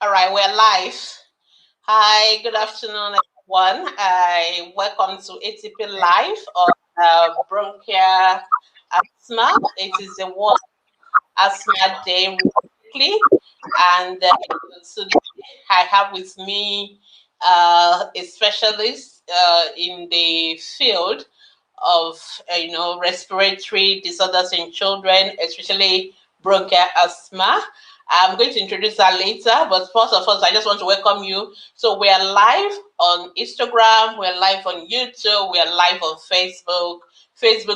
All right, we're live. Hi, good afternoon, everyone. Welcome to ATP Live on Bronchial Asthma. It is the World Asthma Day weekly, and today I have with me a specialist in the field of respiratory disorders in children, especially bronchial asthma. I'm going to introduce her later, but first of all, I just want to welcome you. So we are live on Instagram, we're live on YouTube, we're live on Facebook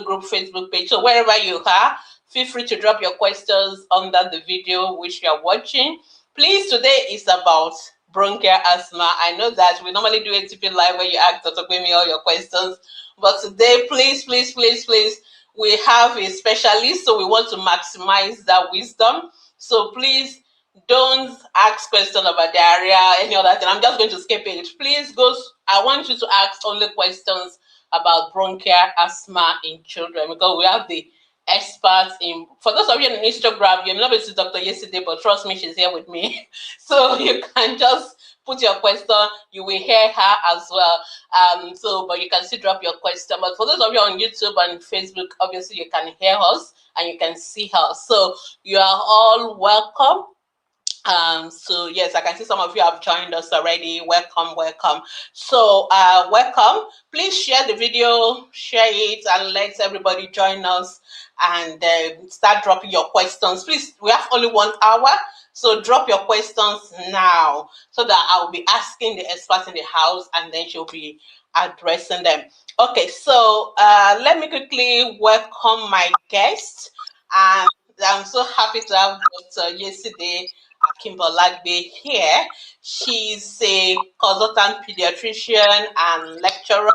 group, Facebook page. So wherever you are, feel free to drop your questions under the video which you are watching. Please, today is about bronchial asthma. I know that we normally do ATP Live where you ask Dr. Gbemi all your questions, but today, please, we have a specialist, so we want to maximize that wisdom. So please don't ask questions about diarrhea, any other thing. I'm just going to skip it. Please go. I want you to ask only questions about bronchial asthma in children, because we have the experts in. For those of you on Instagram, you may not be to Dr. Yeside, but trust me, she's here with me. So you can just put your question, you will hear her as well. But you can still drop your question. But for those of you on YouTube and Facebook, obviously you can hear us and you can see her. So you are all welcome. So yes, I can see some of you have joined us already. Welcome. So welcome. Please share the video, share it, and let everybody join us and start dropping your questions. Please, we have only 1 hour, so drop your questions now so that I'll be asking the experts in the house and then she'll be addressing them. Okay, so let me quickly welcome my guest, and I'm so happy to have Dr. Yeside Akinbolagbe here. She's a consultant pediatrician and lecturer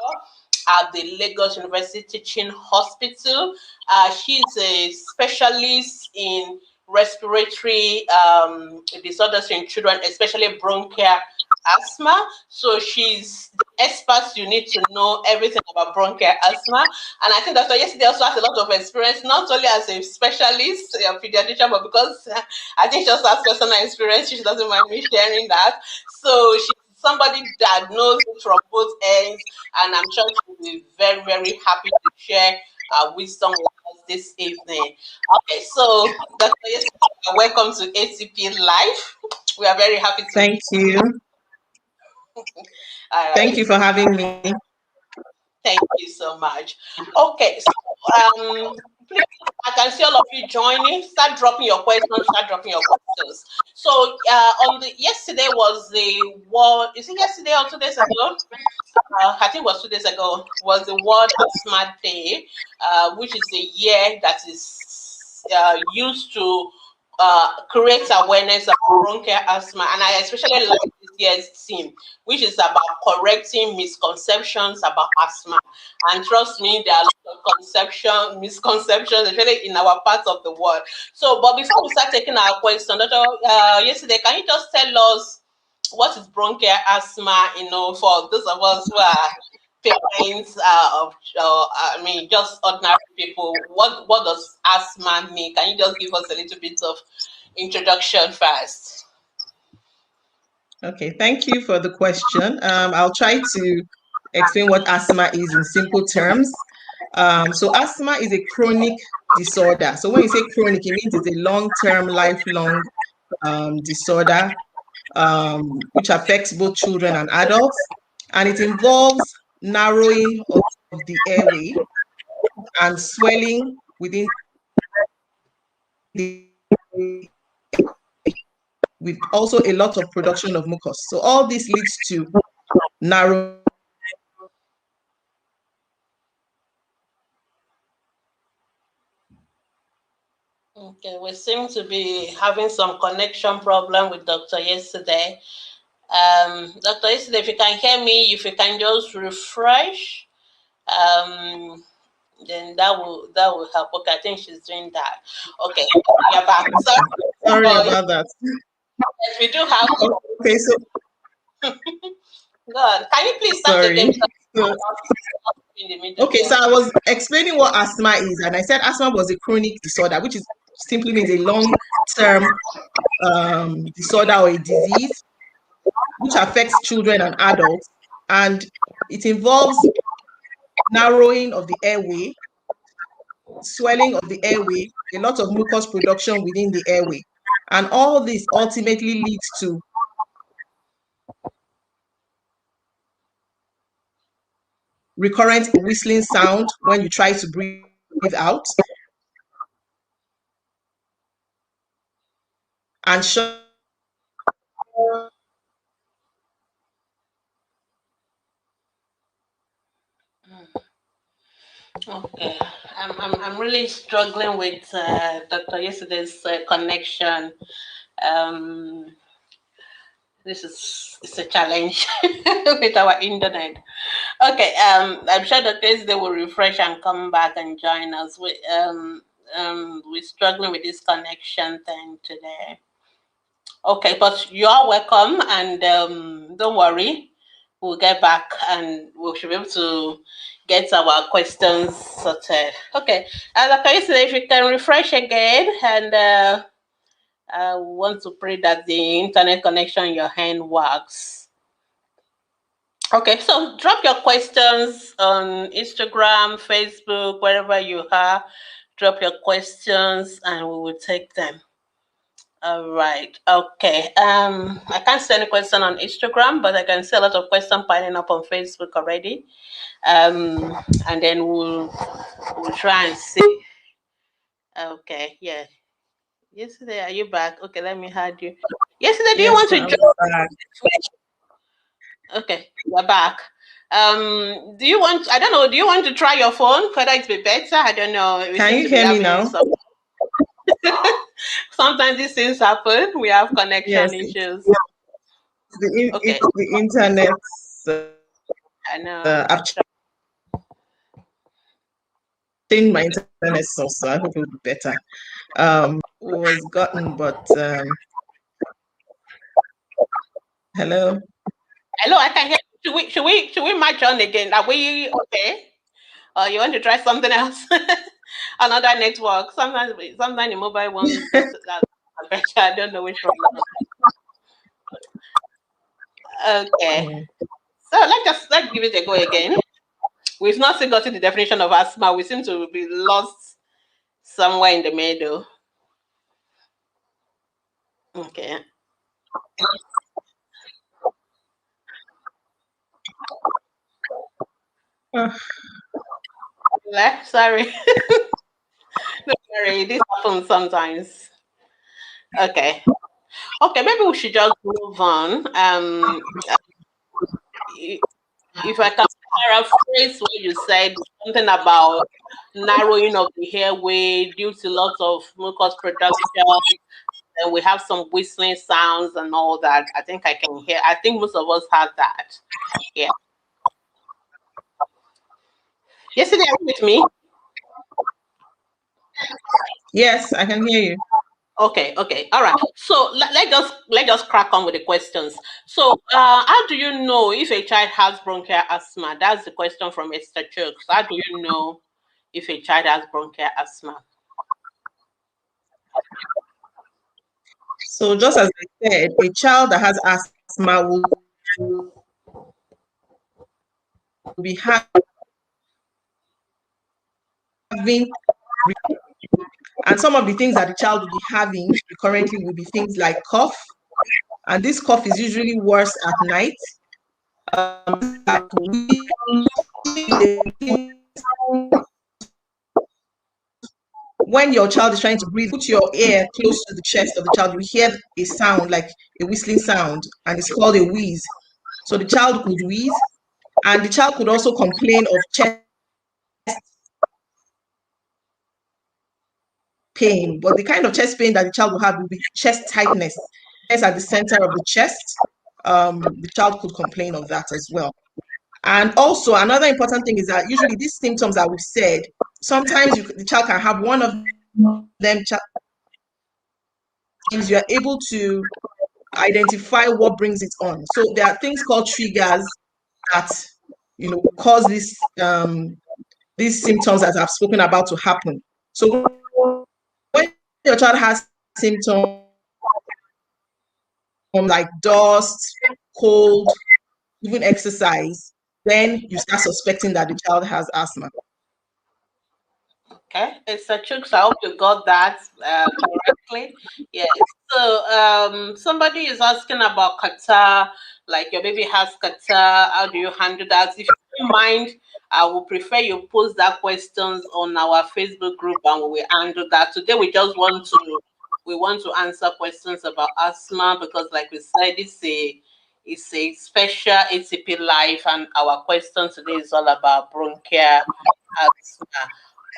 at the Lagos University Teaching Hospital. She's a specialist in respiratory disorders in children, especially bronchial asthma. So she's the expert you need to know everything about bronchial asthma. And I think Dr. Yeside also has a lot of experience, not only as a specialist, a pediatrician, but because I think she also has personal experience. She doesn't mind me sharing that. So she's somebody that knows it from both ends, and I'm sure she'll be very, very happy to share wisdom with us this evening. Okay, so Dr. Yeside, welcome to ATP Live. We are very happy to Thank you. Thank you for having me. Thank you so much. Okay, so please, I can see all of you joining. Start dropping your questions. So yesterday was the World. Is it yesterday or 2 days ago? I think it was 2 days ago. Was the World Asthma Day, which is a year that is used to create awareness about bronchial asthma, and I especially like this year's theme, which is about correcting misconceptions about asthma. And trust me, there are lots of misconceptions, especially in our part of the world. So, but before we start taking our question, Dr. Yesterday, can you just tell us what is bronchial asthma? For those of us who are parents just ordinary people, what does asthma mean? Can you just give us a little bit of introduction first? Okay, thank you for the question. I'll try to explain what asthma is in simple terms. So asthma is a chronic disorder. So when you say chronic, it means it's a long-term, lifelong disorder which affects both children and adults, and it involves narrowing of the airway and swelling within the with also a lot of production of mucus. So all this leads to narrow. Okay, we seem to be having some connection problem with Dr. Yesterday. Dr. Yesterday, if you can hear me, if you can just refresh, then that will help. Okay, I think she's doing that. Okay, you're back. Sorry about that. Yes, we do have. Okay, so God, can you please start again? Okay, so I was explaining what asthma is, and I said asthma was a chronic disorder, which simply means a long-term disorder or a disease which affects children and adults, and it involves narrowing of the airway, swelling of the airway, a lot of mucus production within the airway. And all this ultimately leads to recurrent whistling sound when you try to breathe out, and Okay, I'm really struggling with Dr. Yeside's connection. This is it's a challenge with our internet. Okay, I'm sure Dr. Yeside will refresh and come back and join us. We're struggling with this connection thing today. Okay, but you are welcome, and don't worry, we'll get back and we should be able to get our questions sorted. Okay, Dr. Yeside, if you can refresh again, and I want to pray that the internet connection in your hand works. Okay, so drop your questions on Instagram, Facebook, wherever you are. Drop your questions and we will take them. All right. Okay. I can't see any question on Instagram, but I can see a lot of questions piling up on Facebook already. And then we'll try and see. Okay. Yeah. Yesterday, are you back? Okay, let me add you. Yesterday, do you yes, want to I'm join? back. Okay, you're back. Do you want? I don't know. Do you want to try your phone? Whether it be better? I don't know. We Can seem you to be hear me having now? some. Sometimes these things happen. We have connection Yes, issues. Okay, it's the internet. I know. I've changed my internet source, so I hope it will be better. Was gotten, but hello. Hello, I can hear. Should we match on again? Are we okay? Or you want to try something else? Another network. Sometimes the mobile one does that better. I don't know which one. Okay. So let's give it a go again. We've not still gotten the definition of asthma. We seem to be lost somewhere in the middle. Okay. Sorry. Don't worry. This happens sometimes. Okay. Okay, maybe we should just move on. If I can paraphrase what you said, something about narrowing of the airway due to lots of mucus production, and we have some whistling sounds and all that. I think I can hear. I think most of us have that. Yeah. Yesterday, are you with me? Yes, I can hear you. Okay, all right. So let us crack on with the questions. So, how do you know if a child has bronchial asthma? That's the question from Esther Chooks. How do you know if a child has bronchial asthma? So just as I said, a child that has asthma will be having, and some of the things that the child will be having currently will be things like cough, and this cough is usually worse at night. When your child is trying to breathe, put your ear close to the chest of the child, you hear a sound like a whistling sound, and it's called a wheeze. So the child could wheeze, and the child could also complain of chest pain, but the kind of chest pain that the child will have will be chest tightness. It's at the center of the chest. The child could complain of that as well. And also, another important thing is that usually these symptoms that we've said, sometimes the child can have one of them. You are able to identify what brings it on. So there are things called triggers that cause these symptoms that I've spoken about to happen. So when your child has symptoms like dust, cold, even exercise, then you start suspecting that the child has asthma. Okay, it's a trick. So I hope you got that correctly. Yeah. So somebody is asking about catarrh, like your baby has catarrh. How do you handle that? If you don't mind, I would prefer you post that questions on our Facebook group, and we will handle that. Today we want to answer questions about asthma because, like we said, it's a special ATP life, and our question today is all about bronchial asthma.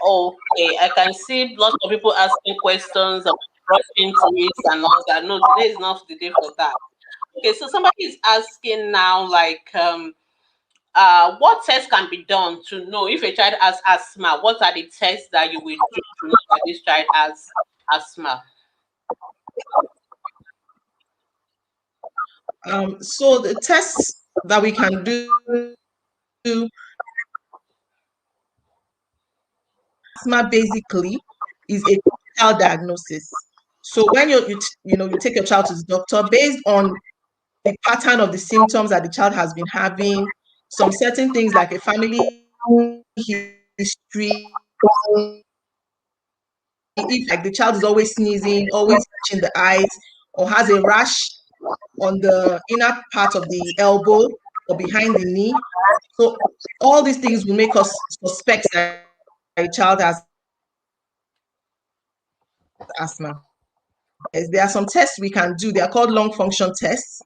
Okay, I can see lots of people asking questions about dropping twists and all that. No, today is not the day for that. Okay, so somebody is asking now, like, what tests can be done to know if a child has asthma? What are the tests that you will do to know that this child has asthma? So the tests that we can do asthma basically is a clinical diagnosis. So when you take your child to the doctor based on the pattern of the symptoms that the child has been having, some certain things like a family history, if like the child is always sneezing, always itching the eyes, or has a rash on the inner part of the elbow or behind the knee. So all these things will make us suspect that a child has asthma. There are some tests we can do. They are called lung function tests.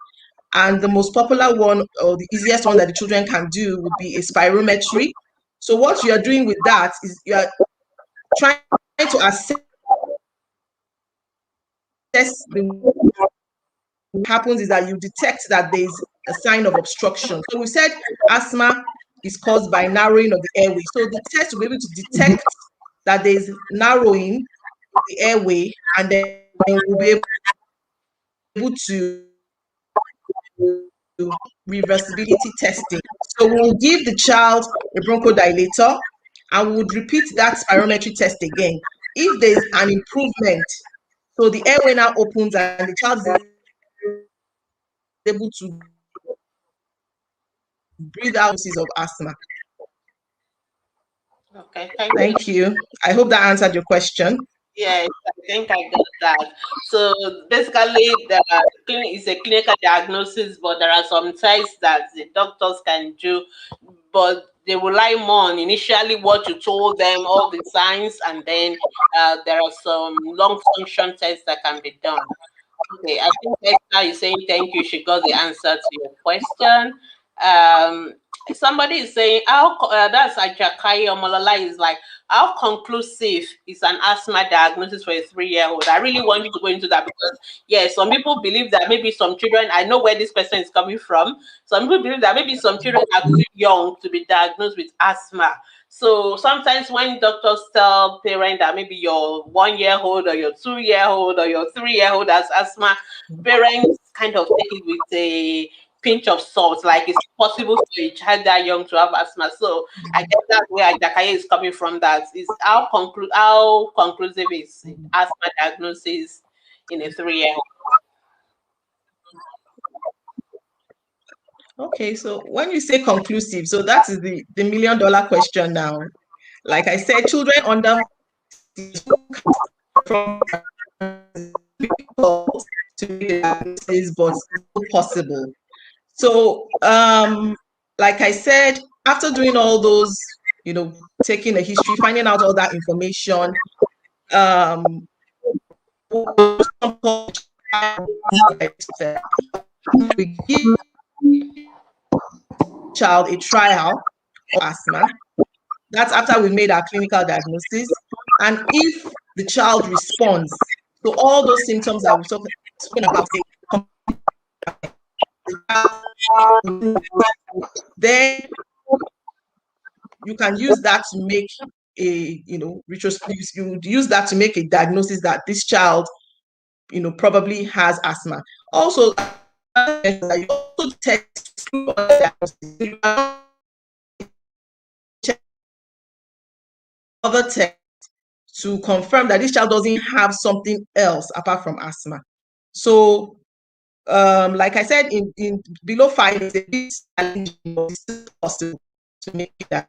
And the most popular one, or the easiest one that the children can do, would be a spirometry. So what you are doing with that is you are trying to assess the happens is that you detect that there's a sign of obstruction. So we said asthma is caused by narrowing of the airway. So the test will be able to detect that there's narrowing of the airway, and then we'll be able to reversibility testing. So we'll give the child a bronchodilator and we would repeat that spirometry test again. If there's an improvement, so the airway now opens and the child is able to breathe out of asthma. Okay, thank you. Thank you. I hope that answered your question. Yes, I think I got that. So basically, it's a clinical diagnosis, but there are some tests that the doctors can do, but they rely more on initially what you told them, all the signs, and then there are some lung function tests that can be done. Okay, I think Esther is saying thank you. She got the answer to your question. Um, Somebody is saying that's Ajakai Omolola is like, how conclusive is an asthma diagnosis for a 3-year-old? I really want you to go into that because yes, some people believe that maybe some children. I know where this person is coming from. Some people believe that maybe some children are too young to be diagnosed with asthma. So sometimes when doctors tell parents that maybe your 1-year-old or your 2-year-old or your 3-year-old has asthma, parents kind of take it with a pinch of salt. Like it's possible for a child that young to have asthma. So I guess that's where Jakaye is coming from. That is how conclusive is asthma diagnosis in a 3-year-old. Okay, so when you say conclusive, so that is the $1,000,000 question now. Like I said, children under from to diagnosis, but it's still possible. So, like I said, after doing all those, taking a history, finding out all that information, we give child a trial of asthma. That's after we made our clinical diagnosis. And if the child responds, so all those symptoms that we've spoken about, then you can use that to make you use that to make a diagnosis that this child, probably has asthma. Also, you also test other tests to confirm that this child doesn't have something else apart from asthma. So like I said, in below 5, it's a bit challenging, but it's still possible to make that.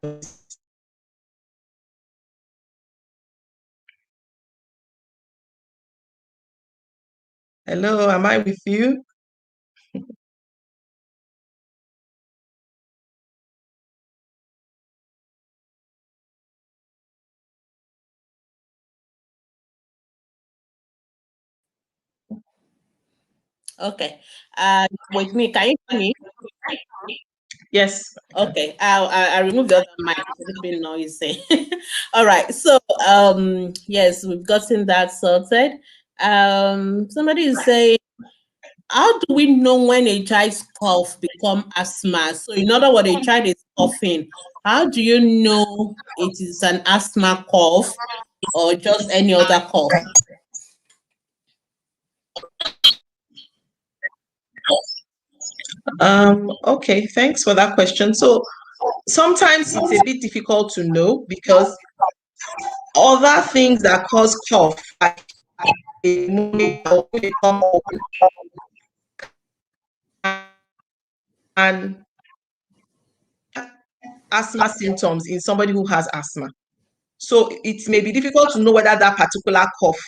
Hello, am I with you? Okay. With me, can you hear me? Yes. Okay. I removed the other mic. It's a little bit noisy. All right. So yes, we've gotten that sorted. Somebody is saying, how do we know when a child's cough become asthma? So in other words, a child is coughing. How do you know it is an asthma cough or just any other cough? Okay, thanks for that question. So sometimes it's a bit difficult to know because other things that cause cough, like and asthma symptoms in somebody who has asthma. So it may be difficult to know whether that particular cough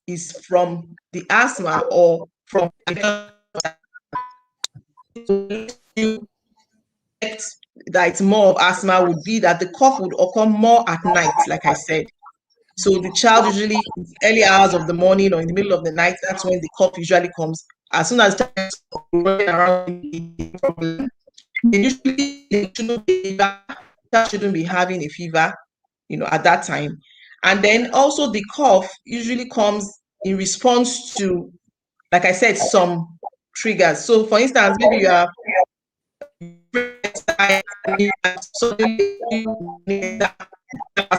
is from the asthma or from that it's more of asthma would be that the cough would occur more at night, like I said. So the child usually in the early hours of the morning or in the middle of the night, that's when the cough usually comes. As soon as the child is running around, they shouldn't be having a fever, at that time. And then also the cough usually comes in response to, like I said, some triggers. So for instance, maybe you are suddenly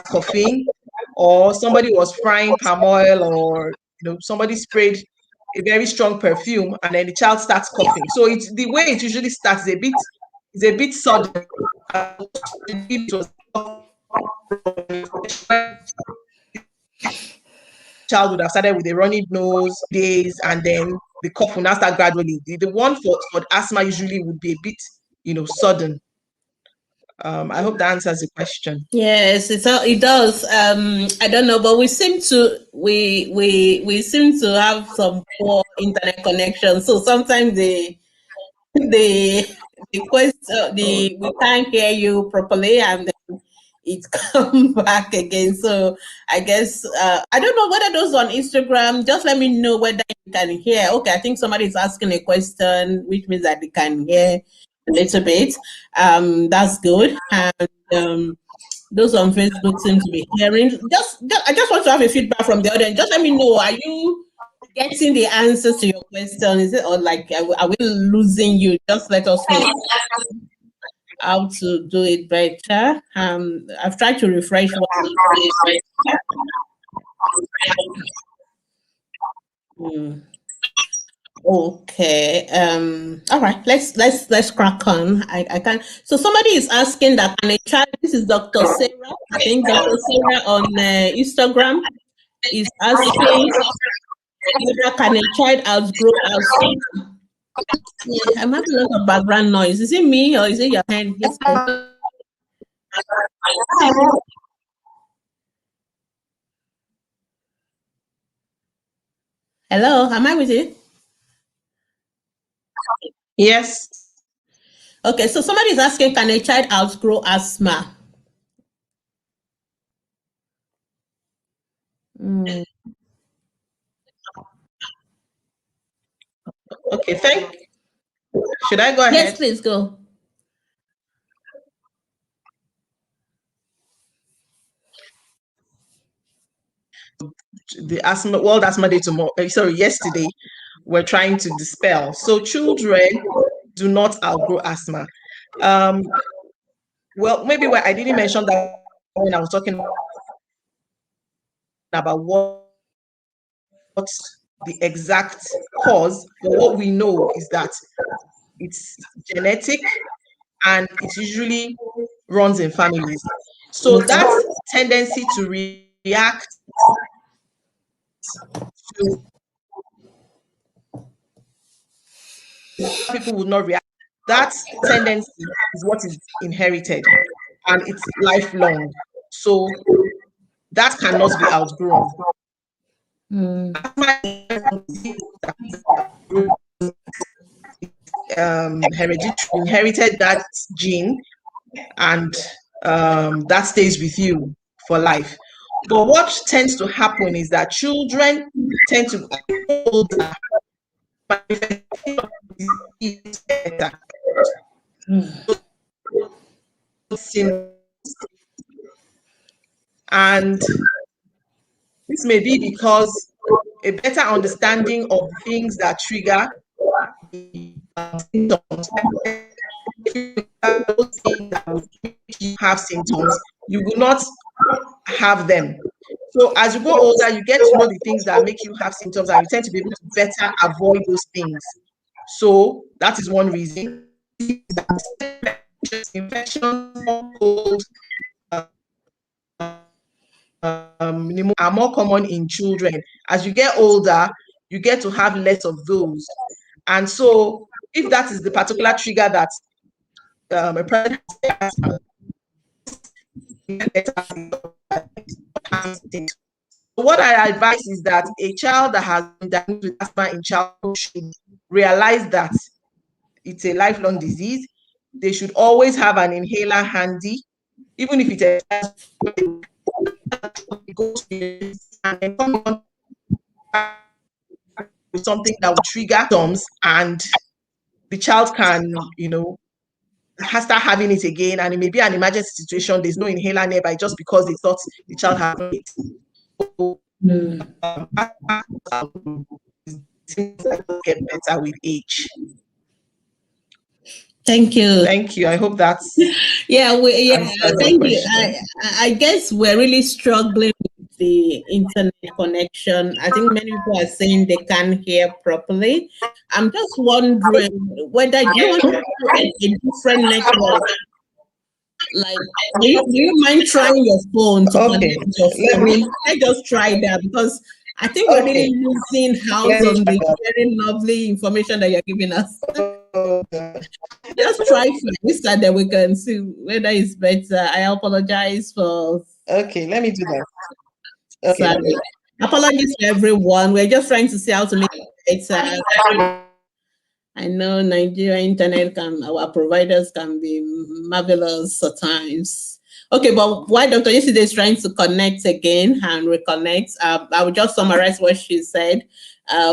coughing, or somebody was frying palm oil, or somebody sprayed a very strong perfume, and then the child starts coughing. So it's the way it usually starts is a bit sudden. It was child would have started with a runny nose days, and then the cough will now start gradually. The one for asthma usually would be a bit, sudden. I hope that answers the question. Yes, it does. I don't know, but we seem to have some poor internet connection. So sometimes the question we can't hear you properly, and then it come back again. So I guess I don't know whether those on Instagram. Just let me know whether you can hear. Okay, I think somebody is asking a question, which means that they can hear a little bit. That's good. And those on Facebook seem to be hearing. I just want to have a feedback from the audience. Just let me know. Are you getting the answers to your question? Is it, or like are we losing you? Just let us know how to do it better. I've tried to refresh one. Hmm. Okay. All right. Let's crack on. I can. So somebody is asking that can a child? This is Dr. Sarah. I think Dr. Sarah on Instagram is asking whether can a child outgrow asthma? Yeah, I'm having a lot of background noise. Is it me or is it your hand? Yes. Hello, am I with you? Yes. Okay, so somebody is asking, can a child outgrow asthma? Mm. Okay, should I go Yes, ahead? please go. The World Asthma Day yesterday, we're trying to dispel. So children do not outgrow asthma. Well, maybe I didn't mention that when I was talking about what's the exact cause, but what we know is that it's genetic and it usually runs in families. So Okay. that tendency to react to people would not react. That tendency is what is inherited and it's lifelong. So that cannot be outgrown. Hereditary, inherited that gene, and that stays with you for life. But what tends to happen is that children tend to get older, and this may be because a better understanding of things that trigger the symptoms. Those things that would make you have symptoms, you will not have them. So as you grow older, you get to know the things that make you have symptoms, and you tend to be able to better avoid those things. So that is one reason. Infection, cold, are more common in children. As you get older, you get to have less of those. And so if that is the particular trigger that a person has, what I advise is that a child that has been diagnosed with asthma in childhood should realize that it's a lifelong disease. They should always have an inhaler handy, even if it goes and come on with something that will trigger symptoms, and the child can, start having it again, and it may be an emergency situation. There's no inhaler nearby just because they thought the child had it. Get better with age. Thank you. Thank you. I hope that's thank you. I guess we're really struggling with the internet connection. I think many people are saying they can't hear properly. I'm just wondering whether you want to try a different network. Like, do you mind trying your phone to connect your phone? I just try that, because I think we're really losing house on the very lovely information that you're giving us. Just try this so that we can see whether it's better. I apologize for. Okay, let me do that. Okay. Sorry. Apologies to everyone. We're just trying to see how to make it better. I know Nigeria internet our providers can be marvelous at times. Okay, but while Dr. Yeside is trying to connect again and reconnect, I will just summarize what she said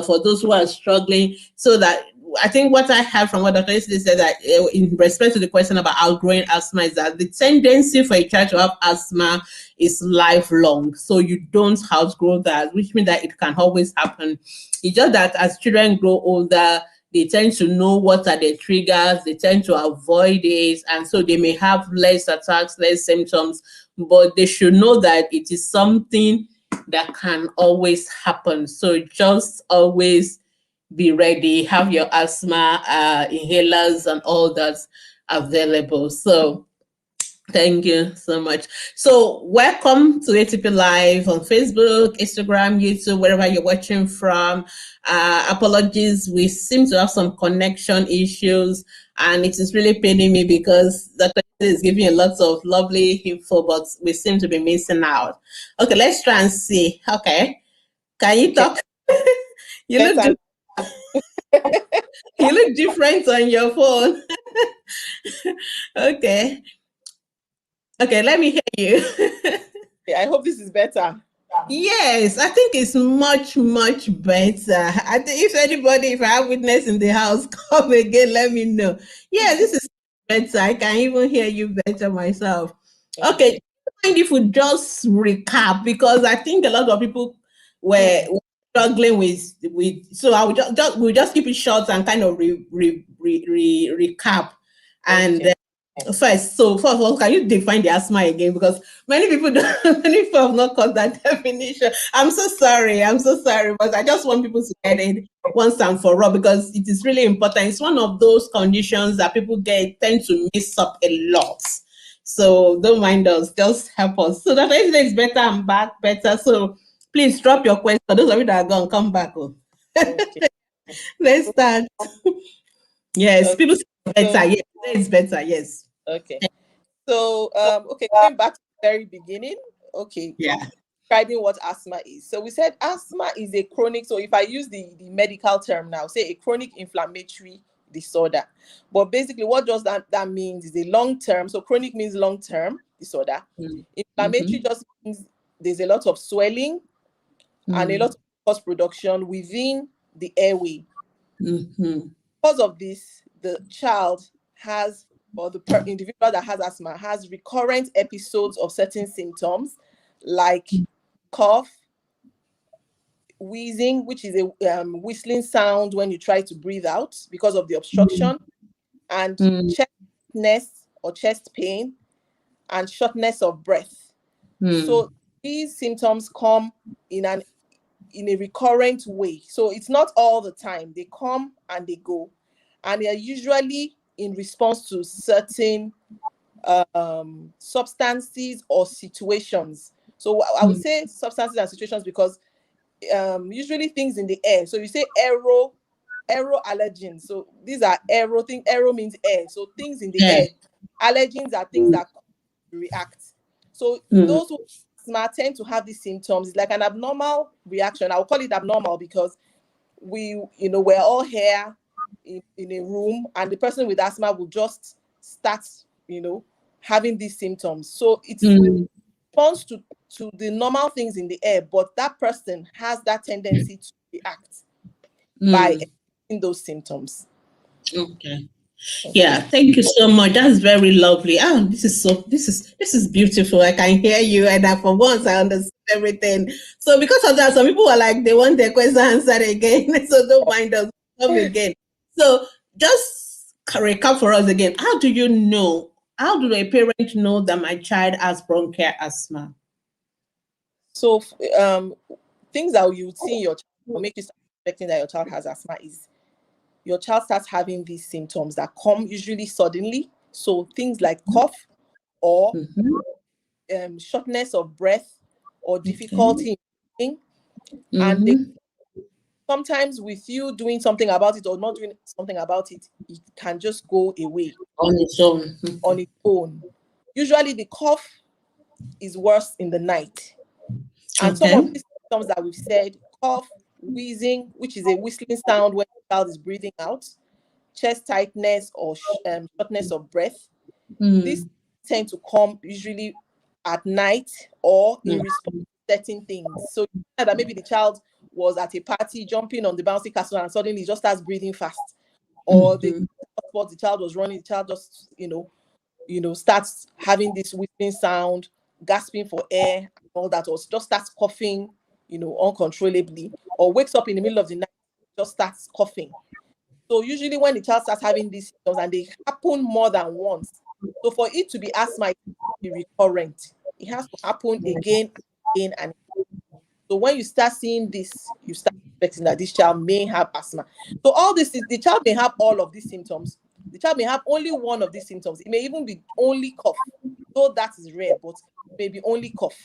for those who are struggling, so that I think what I heard from what Dr. Yeside said, that in respect to the question about outgrowing asthma, is that the tendency for a child to have asthma is lifelong. So you don't outgrow that, which means that it can always happen. It's just that as children grow older, they tend to know what are the triggers, they tend to avoid it, and so they may have less attacks, less symptoms, but they should know that it is something that can always happen. So just always be ready, have your asthma inhalers and all that available. So thank you so much. So welcome to ATP Live on Facebook, Instagram, YouTube, wherever you're watching from. Apologies, we seem to have some connection issues, and it is really paining me because Dr. is giving a lot of lovely info, but we seem to be missing out. Okay, let's try and see. Okay, can you talk? You look you look different on your phone. Okay, let me hear you. I hope this is better. Yes, I think it's much, much better. I think if I have witness in the house, come again, let me know. Yeah, this is better. I can even hear you better myself. Okay, mind if we just recap, because I think a lot of people were struggling with. So I will we'll just keep it short and kind of recap. And first of all, can you define the asthma again? Because many people have not got that definition. I'm so sorry, but I just want people to get it once and for all, because it is really important. It's one of those conditions that people tend to miss up a lot. So don't mind us, just help us. So that everything is better and back better. So please drop your question. Those of you that are gone, come back. Okay. Let's start. Yes, Okay. people say it's better. So, Yes, it's better. Yes. okay. So, okay, going back to the very beginning. Okay, Yeah. describing what asthma is. So we said asthma is a chronic. So if I use the medical term now, say a chronic inflammatory disorder. But basically, what does that means is a long term. So chronic means long term disorder. Inflammatory just means there's a lot of swelling and a lot of mucus production within the airway. Because of this, the child has, or the individual that has asthma has recurrent episodes of certain symptoms like cough, wheezing, which is a whistling sound when you try to breathe out because of the obstruction, and chestness or chest pain, and shortness of breath. So these symptoms come in a recurrent way. So it's not all the time. They come and they go, and they are usually in response to certain substances or situations. So I would say substances and situations because usually things in the air. So you say aero allergens. So these are aero thing. Aero means air. So things in the air. Allergens are things that react. So those who tend to have these symptoms. It's like an abnormal reaction. I'll call it abnormal because we're all here in a room, and the person with asthma will just start, having these symptoms. So it's response to the normal things in the air, but that person has that tendency to react by those symptoms. Okay. Yeah, thank you so much. That's very lovely. Oh, this is beautiful. I can hear you, and for once I understand everything. So because of that, some people are like they want their question answered again. So don't mind us. Come again. So just recap for us again. How do a parent know that my child has bronchial asthma? So things that you would see in your child will make you start suspecting that your child has asthma is your child starts having these symptoms that come usually suddenly. So things like cough or shortness of breath or difficulty in breathing. And sometimes with you doing something about it or not doing something about it, it can just go away on its own. On its own. Usually the cough is worse in the night. And some of these symptoms that we've said, cough, wheezing, which is a whistling sound when the child is breathing out, chest tightness or shortness of breath. These tend to come usually at night or in response to certain things. So that maybe the child was at a party jumping on the bouncy castle and suddenly he just starts breathing fast. Or the child was running, the child just, starts having this whistling sound, gasping for air, and all that, or just starts coughing, uncontrollably, or wakes up in the middle of the night, just starts coughing. So usually when the child starts having these symptoms and they happen more than once, so for it to be asthma, it has to be recurrent. It has to happen again, and again. So when you start seeing this, you start expecting that this child may have asthma. So all this is, the child may have all of these symptoms. The child may have only one of these symptoms. It may even be only cough. Though that is rare, but it may be only cough.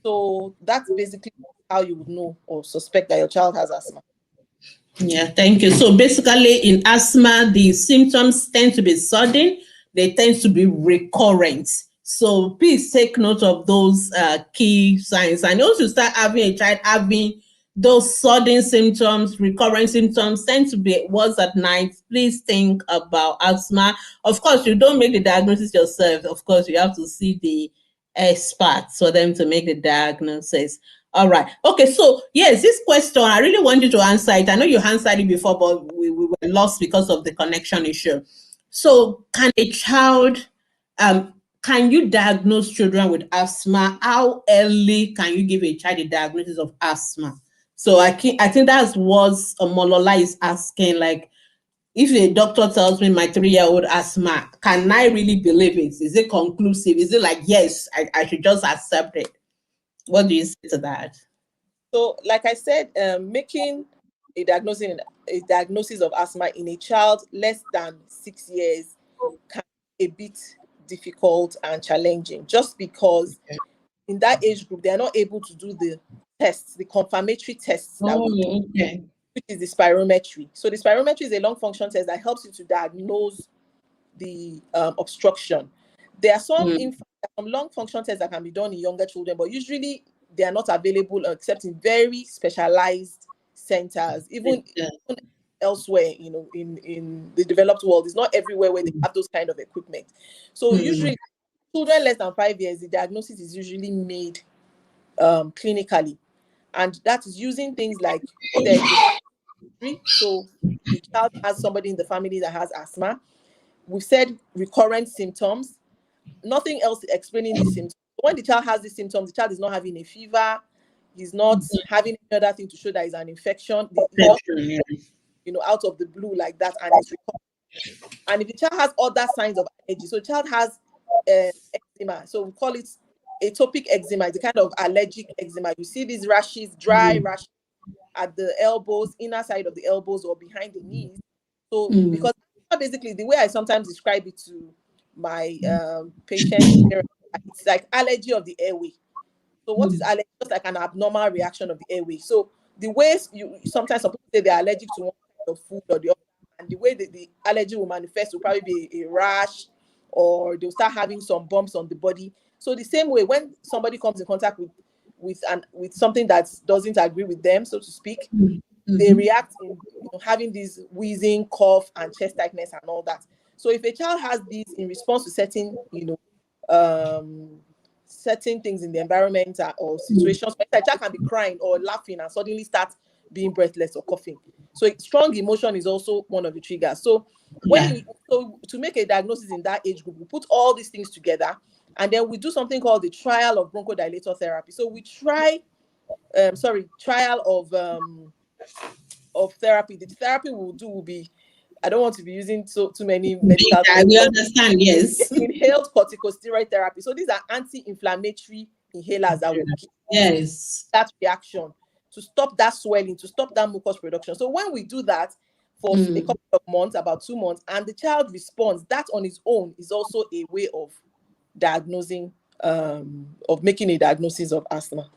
So that's basically how you would know or suspect that your child has asthma. Yeah, thank you. So basically in asthma, the symptoms tend to be sudden. They tend to be recurrent. So please take note of those key signs. And also start having a child having those sudden symptoms, recurrent symptoms tend to be worse at night. Please think about asthma. Of course, you don't make the diagnosis yourself. Of course, you have to see the experts for them to make the diagnosis. All right. Okay. So yes, this question, I really want you to answer it. I know you answered it before, but we were lost because of the connection issue. So can a child, can you diagnose children with asthma? How early can you give a child a diagnosis of asthma? So I think that's what Molola is asking. Like, if a doctor tells me my 3-year-old asthma, can I really believe it? Is it conclusive? Is it like, yes, I should just accept it? What do you say to that? So, like I said, making a diagnosis of asthma in a child less than 6 years can be a bit difficult and challenging, just because in that age group they are not able to do the tests, the confirmatory tests that we do. Okay. which is the spirometry. So the spirometry is a lung function test that helps you to diagnose the obstruction. There are some lung function tests that can be done in younger children, but usually they are not available except in very specialized centers. Even elsewhere, you know, in the developed world, it's not everywhere where they have those kind of equipment. So usually children less than 5 years, the diagnosis is usually made clinically, and that is using things like so the child has somebody in the family that has asthma. We've said recurrent symptoms, nothing else explaining these symptoms. When the child has these symptoms, the child is not having a fever, he's not having another thing to show that is an infection, you know, out of the blue like that, and it's recurrent. And if the child has other signs of allergy, so the child has eczema, so we call it atopic eczema, it's a kind of allergic eczema. You see these rashes, dry rashes at the elbows, inner side of the elbows or behind the knees. So because basically the way I sometimes describe it to my patients, it's like allergy of the airway. So what is allergy? Just like an abnormal reaction of the airway. So the ways you sometimes some people say they're allergic to one kind of food or the other, and the way that the allergy will manifest will probably be a rash, or they'll start having some bumps on the body. So the same way, when somebody comes in contact with something that doesn't agree with them, so to speak, they react in, you know, having this wheezing, cough, and chest tightness and all that. So if a child has these in response to certain, you know, certain things in the environment or situations, a child can be crying or laughing and suddenly start being breathless or coughing. So strong emotion is also one of the triggers. So so to make a diagnosis in that age group, we put all these things together, and then we do something called the trial of bronchodilator therapy. So we try, trial of therapy. The therapy we'll do will be, I don't want to be using too many medical terms. We understand, yes. Inhaled corticosteroid therapy. So these are anti-inflammatory inhalers that will give that reaction to stop that swelling, to stop that mucus production. So when we do that for a couple of months, about 2 months, and the child responds, that on its own is also a way of diagnosing, of making a diagnosis of asthma.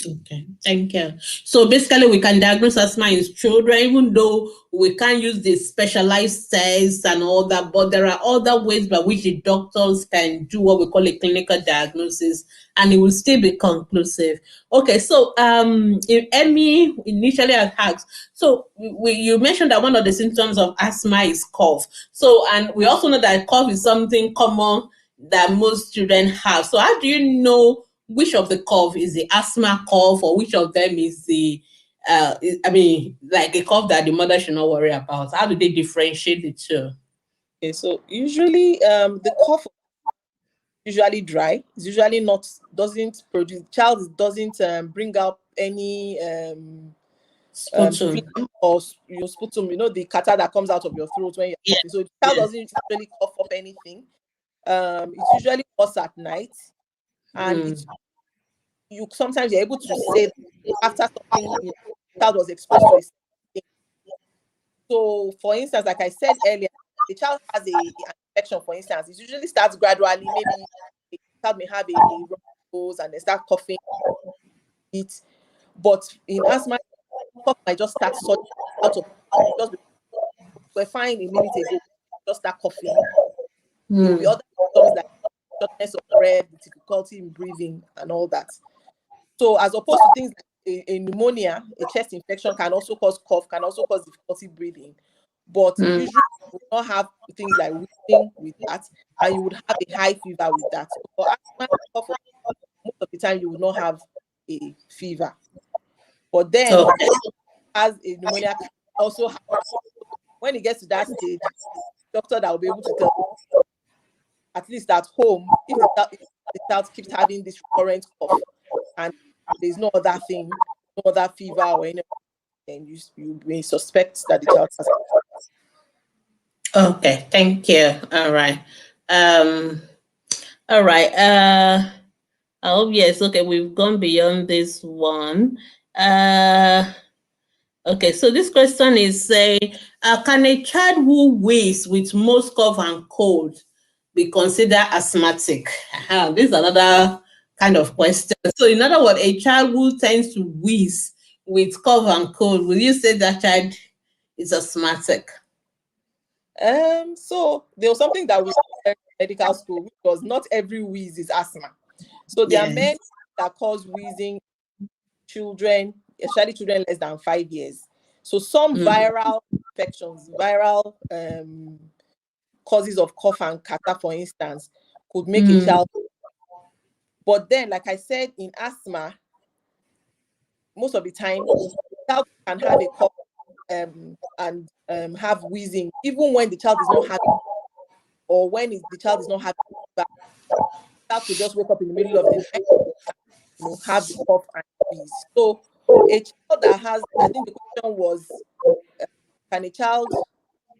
Okay, thank you. So basically, we can diagnose asthma in children, even though we can't use the specialized tests and all that, but there are other ways by which the doctors can do what we call a clinical diagnosis, and it will still be conclusive. Okay, so if Emmy initially asked, so you mentioned that one of the symptoms of asthma is cough. So, and we also know that cough is something common that most children have. So how do you know which of the cough is the asthma cough, or which of them is the, like a cough that the mother should not worry about? How do they differentiate the two? Okay, so usually the cough is usually dry. It's usually not, doesn't produce, child doesn't bring out any Sputum. or your sputum, you know, the catarrh that comes out of your throat when you're coughing. So the child doesn't usually cough up anything. It's usually worse at night. And sometimes you're able to say after something, you know, the child was exposed to a. So, for instance, like I said earlier, the child has an infection, for instance, it usually starts gradually. Maybe the child may have a runny nose and they start coughing. But in asthma, cough might just start out of just we're fine a minute ago, just start coughing. There will be other symptoms like shortness of breath, difficulty in breathing, and all that. So as opposed to things like a pneumonia, a chest infection can also cause cough, can also cause difficulty breathing. But usually you would not have things like wheezing with that, and you would have a high fever with that. So for asthma, cough, most of the time you would not have a fever. But then as a pneumonia can also happen. When it gets to that stage, doctor that will be able to tell you, at least at home, if the child keeps having this recurrent cough and there's no other thing, no other fever or anything, then you may suspect that the child has. Okay, thank you. All right. All right. Oh yes. Okay, we've gone beyond this one. Okay, so this question is saying, can a child who wheezes with most cough and cold be considered asthmatic? This is another kind of question. So in other words, a child who tends to wheeze with cough and cold, will you say that child is asthmatic? So there was something that we learned in medical school, which was not every wheeze is asthma. So there are many that cause wheezing children, especially children less than 5 years. So some viral infections, viral causes of cough and catarrh, for instance, could make a child. But then, like I said, in asthma, most of the time, the child can have a cough and have wheezing, even when the child is not having, or when the child is not having, but the child could just wake up in the middle of the night, have the cough and wheeze. So a child that has, I think the question was, can a child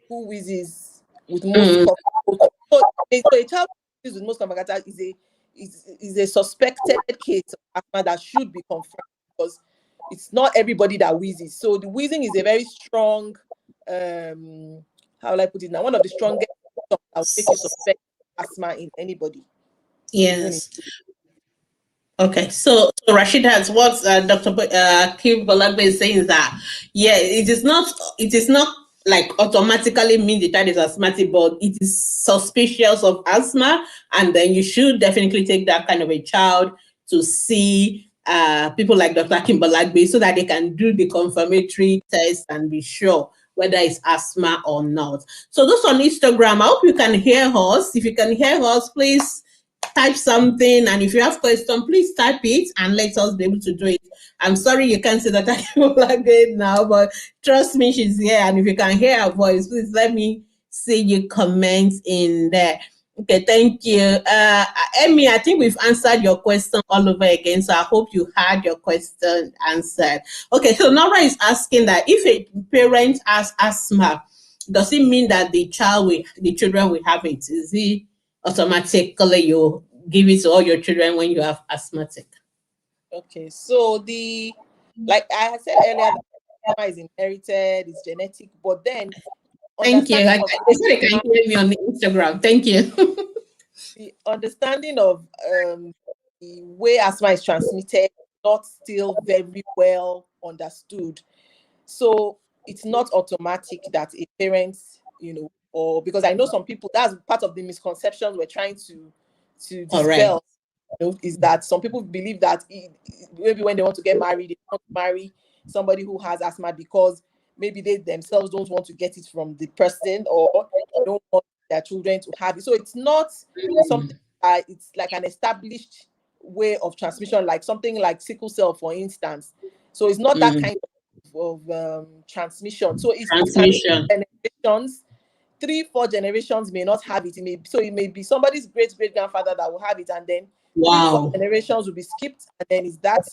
who wheezes with most cough? So a child who wheezes with most cough is a suspected case of asthma that should be confirmed, because it's not everybody that wheezes. So the wheezing is a very strong, how will I put it now? One of the strongest that will make you suspect asthma in anybody. Yes. Okay, so Rashidat, what Dr. Akinbolagbe is saying is that, yeah, it is not like automatically mean the child is asthmatic, but it is suspicious of asthma, and then you should definitely take that kind of a child to see people like Dr. Akinbolagbe so that they can do the confirmatory test and be sure whether it's asthma or not. So those on Instagram, I hope you can hear us. If you can hear us, please type something, and if you have question, please type it and let us be able to do it. I'm sorry you can't see that Akinbolagbe now, but trust me, she's here, and if you can hear her voice, please let me see your comments in there. Okay, thank you. Emmy, I think we've answered your question all over again, so I hope you had your question answered. Okay, so Nora is asking that if a parent has asthma, does it mean that the children will have it? Is it automatically you give it to all your children when you have asthmatic? Okay, so like I said earlier, asthma is inherited, it's genetic, but then thank you. I said you can hear me on Instagram. Thank you. The understanding of the way asthma is transmitted not still very well understood. So it's not automatic that a parent, or because I know some people, that's part of the misconceptions we're trying to dispel. Is that some people believe that maybe when they want to get married, they want to marry somebody who has asthma because maybe they themselves don't want to get it from the person, or they don't want their children to have it. So it's not something it's like an established way of transmission, like something like sickle cell, for instance. So it's not that kind of transmission. So it's transmission. Generations, 3-4 generations may not have it. It may be somebody's great-great-grandfather that will have it, and then 3-4 generations will be skipped, and then it's that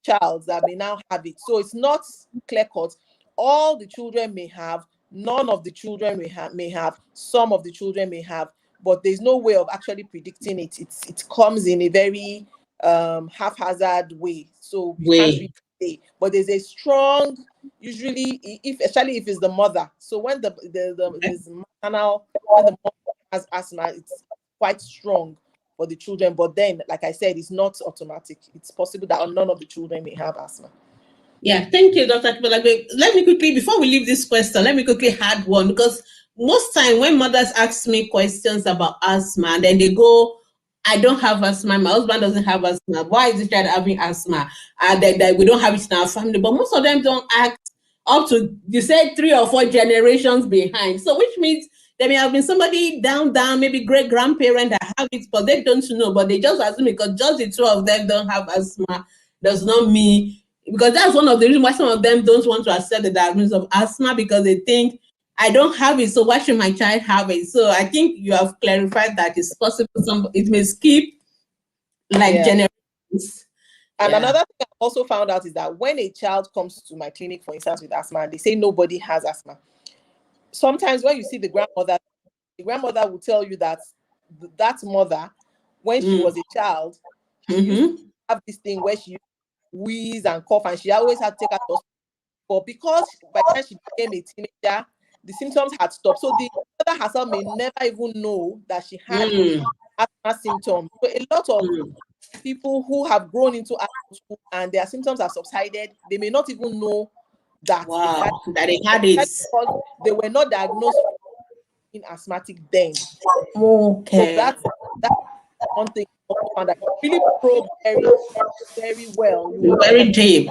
child that may now have it. So it's not clear-cut. All the children may have, none of the children may have, some of the children may have, but there's no way of actually predicting it. It comes in a very haphazard way. So you can't really say. But there's a strong, usually, especially if it's the mother. So when there's maternal, when the mother has asthma, it's quite strong for the children. But then, like I said, it's not automatic. It's possible that none of the children may have asthma. Yeah, thank you, Dr. Akinbolagbe. Let me quickly, before we leave this question, let me quickly add one, because most time when mothers ask me questions about asthma, and then they go, I don't have asthma, my husband doesn't have asthma, why is the child having asthma? That we don't have it in our family, but most of them don't act up to, you said 3 or 4 generations behind. So which means there may have been somebody down, maybe great-grandparent that have it, but they don't know, but they just assume because just the 2 of them don't have asthma does not mean, because that's one of the reasons why some of them don't want to accept the diagnosis of asthma, because they think, I don't have it, so why should my child have it? So I think you have clarified that it's possible it may skip like generations. And another thing I also found out is that when a child comes to my clinic, for instance, with asthma, they say nobody has asthma. Sometimes when you see the grandmother will tell you that that mother, when she was a child, she used to have this thing where she wheeze and cough, and she always had to take her to hospital. But because by the time she became a teenager, the symptoms had stopped. So the mother herself may never even know that she had asthma symptoms. So a lot of people who have grown into asthma school and their symptoms have subsided, they may not even know that they had it because they were not diagnosed in asthmatic then. Okay. So that's one thing that really probe very, very well. Very deep.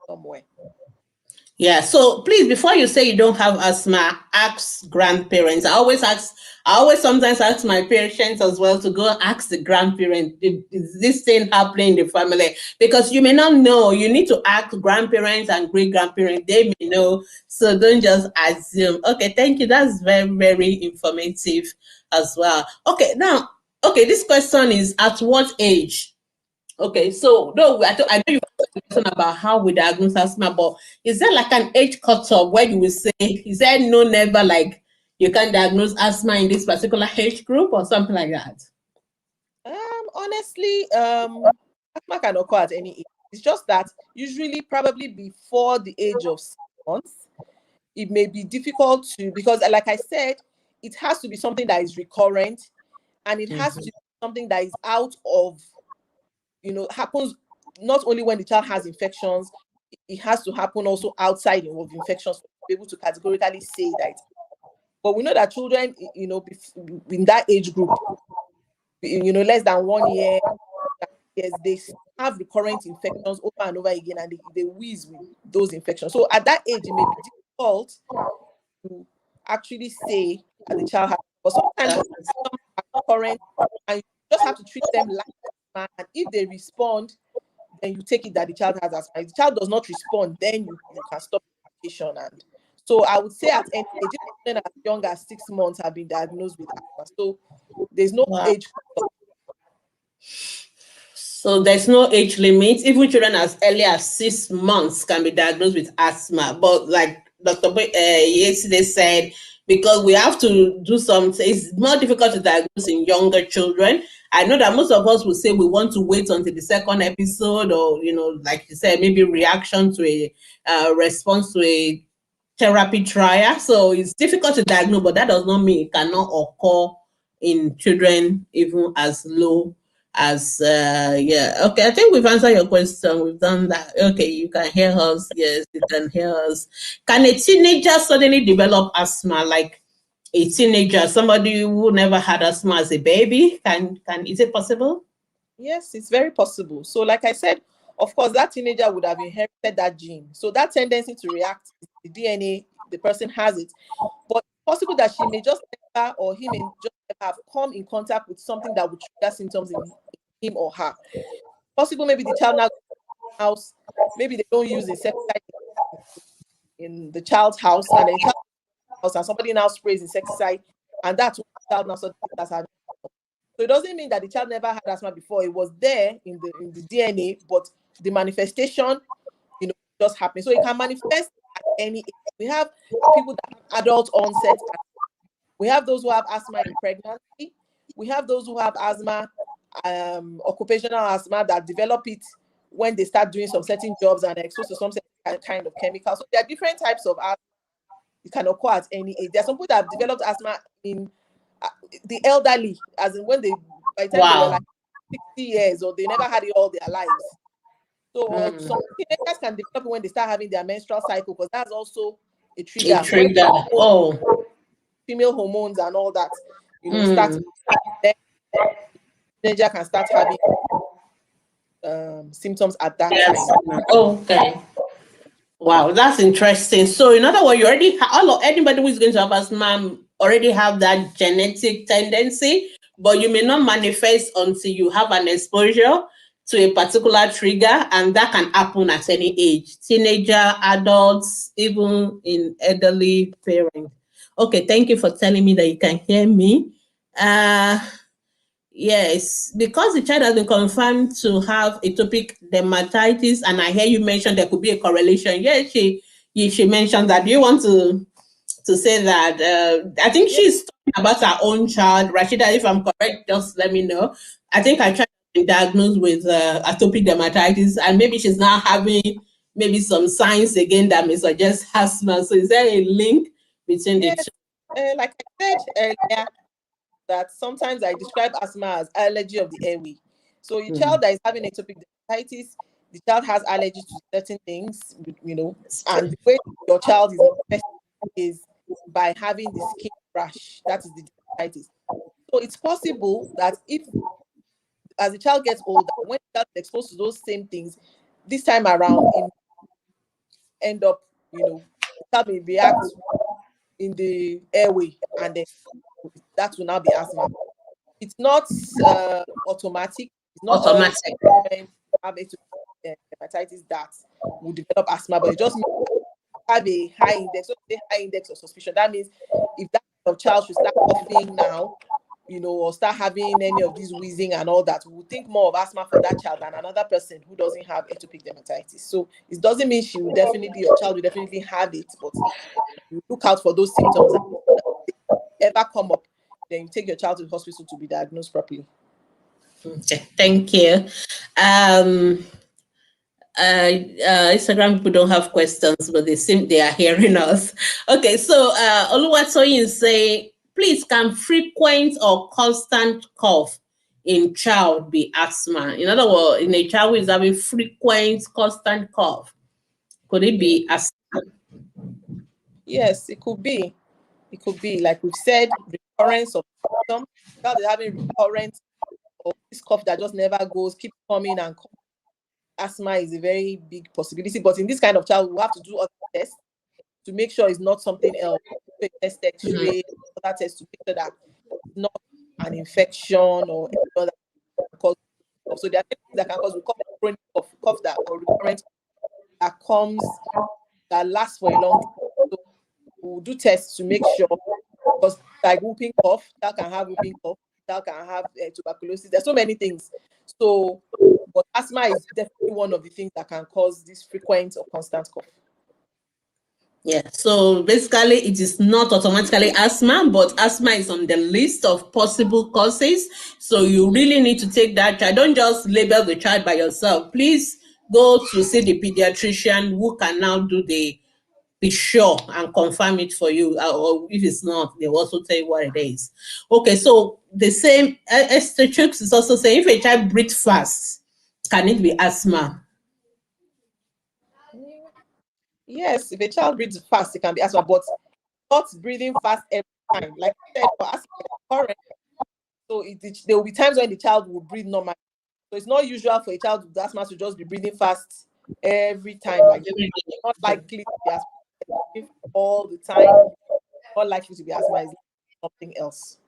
Somewhere. Yeah. So please, before you say you don't have asthma, ask grandparents. I always sometimes ask my patients as well to go ask the grandparents, is this thing happening in the family? Because you may not know. You need to ask grandparents and great grandparents. They may know. So don't just assume. Okay, thank you. That's very, very informative as well. Okay, now, this question is at what age? Okay, so no, I know you have a question about how we diagnose asthma, but is there like an age cutoff where you will say, is there no never like you can diagnose asthma in this particular age group or something like that? Honestly, asthma can occur at any age. It's just that usually probably before the age of 6 months, it may be difficult to, because like I said, it has to be something that is recurrent and it has to be something that is out of, happens not only when the child has infections, it has to happen also outside of infections to be able to categorically say that. But we know that children, in that age group, less than 1 year, yes, they have recurrent infections over and over again, and they wheeze with those infections. So at that age, it may be difficult to actually say that the child has, but sometimes some are recurrent, and you just have to treat them like asthma. And if they respond, then you take it that the child has asthma. If the child does not respond, then you can stop the medication. And so I would say at any age, even as young as 6 months have been diagnosed with asthma. So there's no age. So there's no age limit. Even children as early as 6 months can be diagnosed with asthma. But like Dr. Yeside said, because we have to do something, it's more difficult to diagnose in younger children. I know that most of us will say we want to wait until the second episode, or, like you said, maybe reaction to a response to a therapy trial. So it's difficult to diagnose, but that does not mean it cannot occur in children even as low as okay. I think we've answered your question. We've done that. Okay, you can hear us. Yes, you can hear us. Can a teenager suddenly develop asthma, like a teenager, somebody who never had asthma as a baby? Is it possible? Yes, it's very possible. So like I said, of course, that teenager would have inherited that gene. So that tendency to react, the DNA, the person has it. But it's possible that she may just never, or he may just have come in contact with something that would trigger symptoms in him or her. Possible maybe the child now house, maybe they don't use insecticide in the child's house, and then house, and somebody now sprays insecticide, and that's what the child now starts having. So it doesn't mean that the child never had asthma before. It was there in the DNA, but the manifestation, just happened. So it can manifest at any age. We have people that have adult onset. We have those who have asthma in pregnancy. We have those who have asthma, occupational asthma, that develop it when they start doing some certain jobs and are exposed to some kind of chemicals. So there are different types of asthma. It can occur at any age. There are some people that have developed asthma in the elderly, as in when by the time they were like 60 years, or they never had it all their lives. So some teenagers can develop when they start having their menstrual cycle, because that's also a trigger. Female hormones and all that, start. Then teenager can start having symptoms at that time. Okay. Wow, that's interesting. So in other words, you already anybody who is going to have asthma already have that genetic tendency, but you may not manifest until you have an exposure to a particular trigger, and that can happen at any age, teenager, adults, even in elderly parents. Okay, thank you for telling me that you can hear me. Yes, because the child has been confirmed to have atopic dermatitis, and I hear you mention there could be a correlation. Yes, she mentioned that. Do you want to say that? I think she's talking about her own child. Rashida, if I'm correct, just let me know. I think I tried to be diagnosed with atopic dermatitis, and maybe she's now having maybe some signs again that may suggest asthma. So is there a link between the two? Like I said earlier, that sometimes I describe asthma as allergy of the airway. So your child that is having atopic dermatitis, the child has allergies to certain things, and the way your child is manifesting is by having the skin rash. That is the dermatitis. So it's possible that if, as the child gets older, when the child is exposed to those same things, this time around, it end up, the child may react in the airway, and then that will now be asthma. It's not automatic. It's not automatic. all when have dermatitis that will develop asthma, but it just means have a high index. So say high index of suspicion. That means if that kind of child should start coughing now, or start having any of these wheezing and all that, we will think more of asthma for that child than another person who doesn't have atopic dermatitis. So it doesn't mean she will definitely, your child will definitely have it, but you look out for those symptoms. And if they ever come up, then you take your child to the hospital to be diagnosed properly. Okay, thank you. Instagram people don't have questions, but they seem they are hearing us. Okay, so Oluwatoyin is saying, please, can frequent or constant cough in child be asthma? In other words, in a child who is having frequent, constant cough, could it be asthma? Yes, it could be. It could be, like we've said, recurrence of symptoms. Child is having recurrent or this cough that just never goes, keep coming and coming. Asthma is a very big possibility, but in this kind of child, we have to do other tests to make sure it's not something else. Test X-ray, other tests to make sure that it's not an infection or any other cause. So there are things that can cause chronic cough that or recurrent that comes that lasts for a long time. So we'll do tests to make sure, because like whooping cough, that can have whooping cough, that can have tuberculosis. There's so many things. So, but asthma is definitely one of the things that can cause this frequent or constant cough. Yeah, so basically it is not automatically asthma, but asthma is on the list of possible causes. So you really need to take that child. Don't just label the child by yourself. Please go to see the pediatrician who can now be sure and confirm it for you. Or if it's not, they'll also tell you what it is. Okay, so the same, Paediatrics is also saying if a child breathes fast, can it be asthma? Yes, if a child breathes fast, it can be asthma, but not breathing fast every time. Like I said, for asthma, current. So there will be times when the child will breathe normally. So it's not usual for a child with asthma to just be breathing fast every time. Like it's not likely to be asthma all the time. Not likely to be asthma, is something else.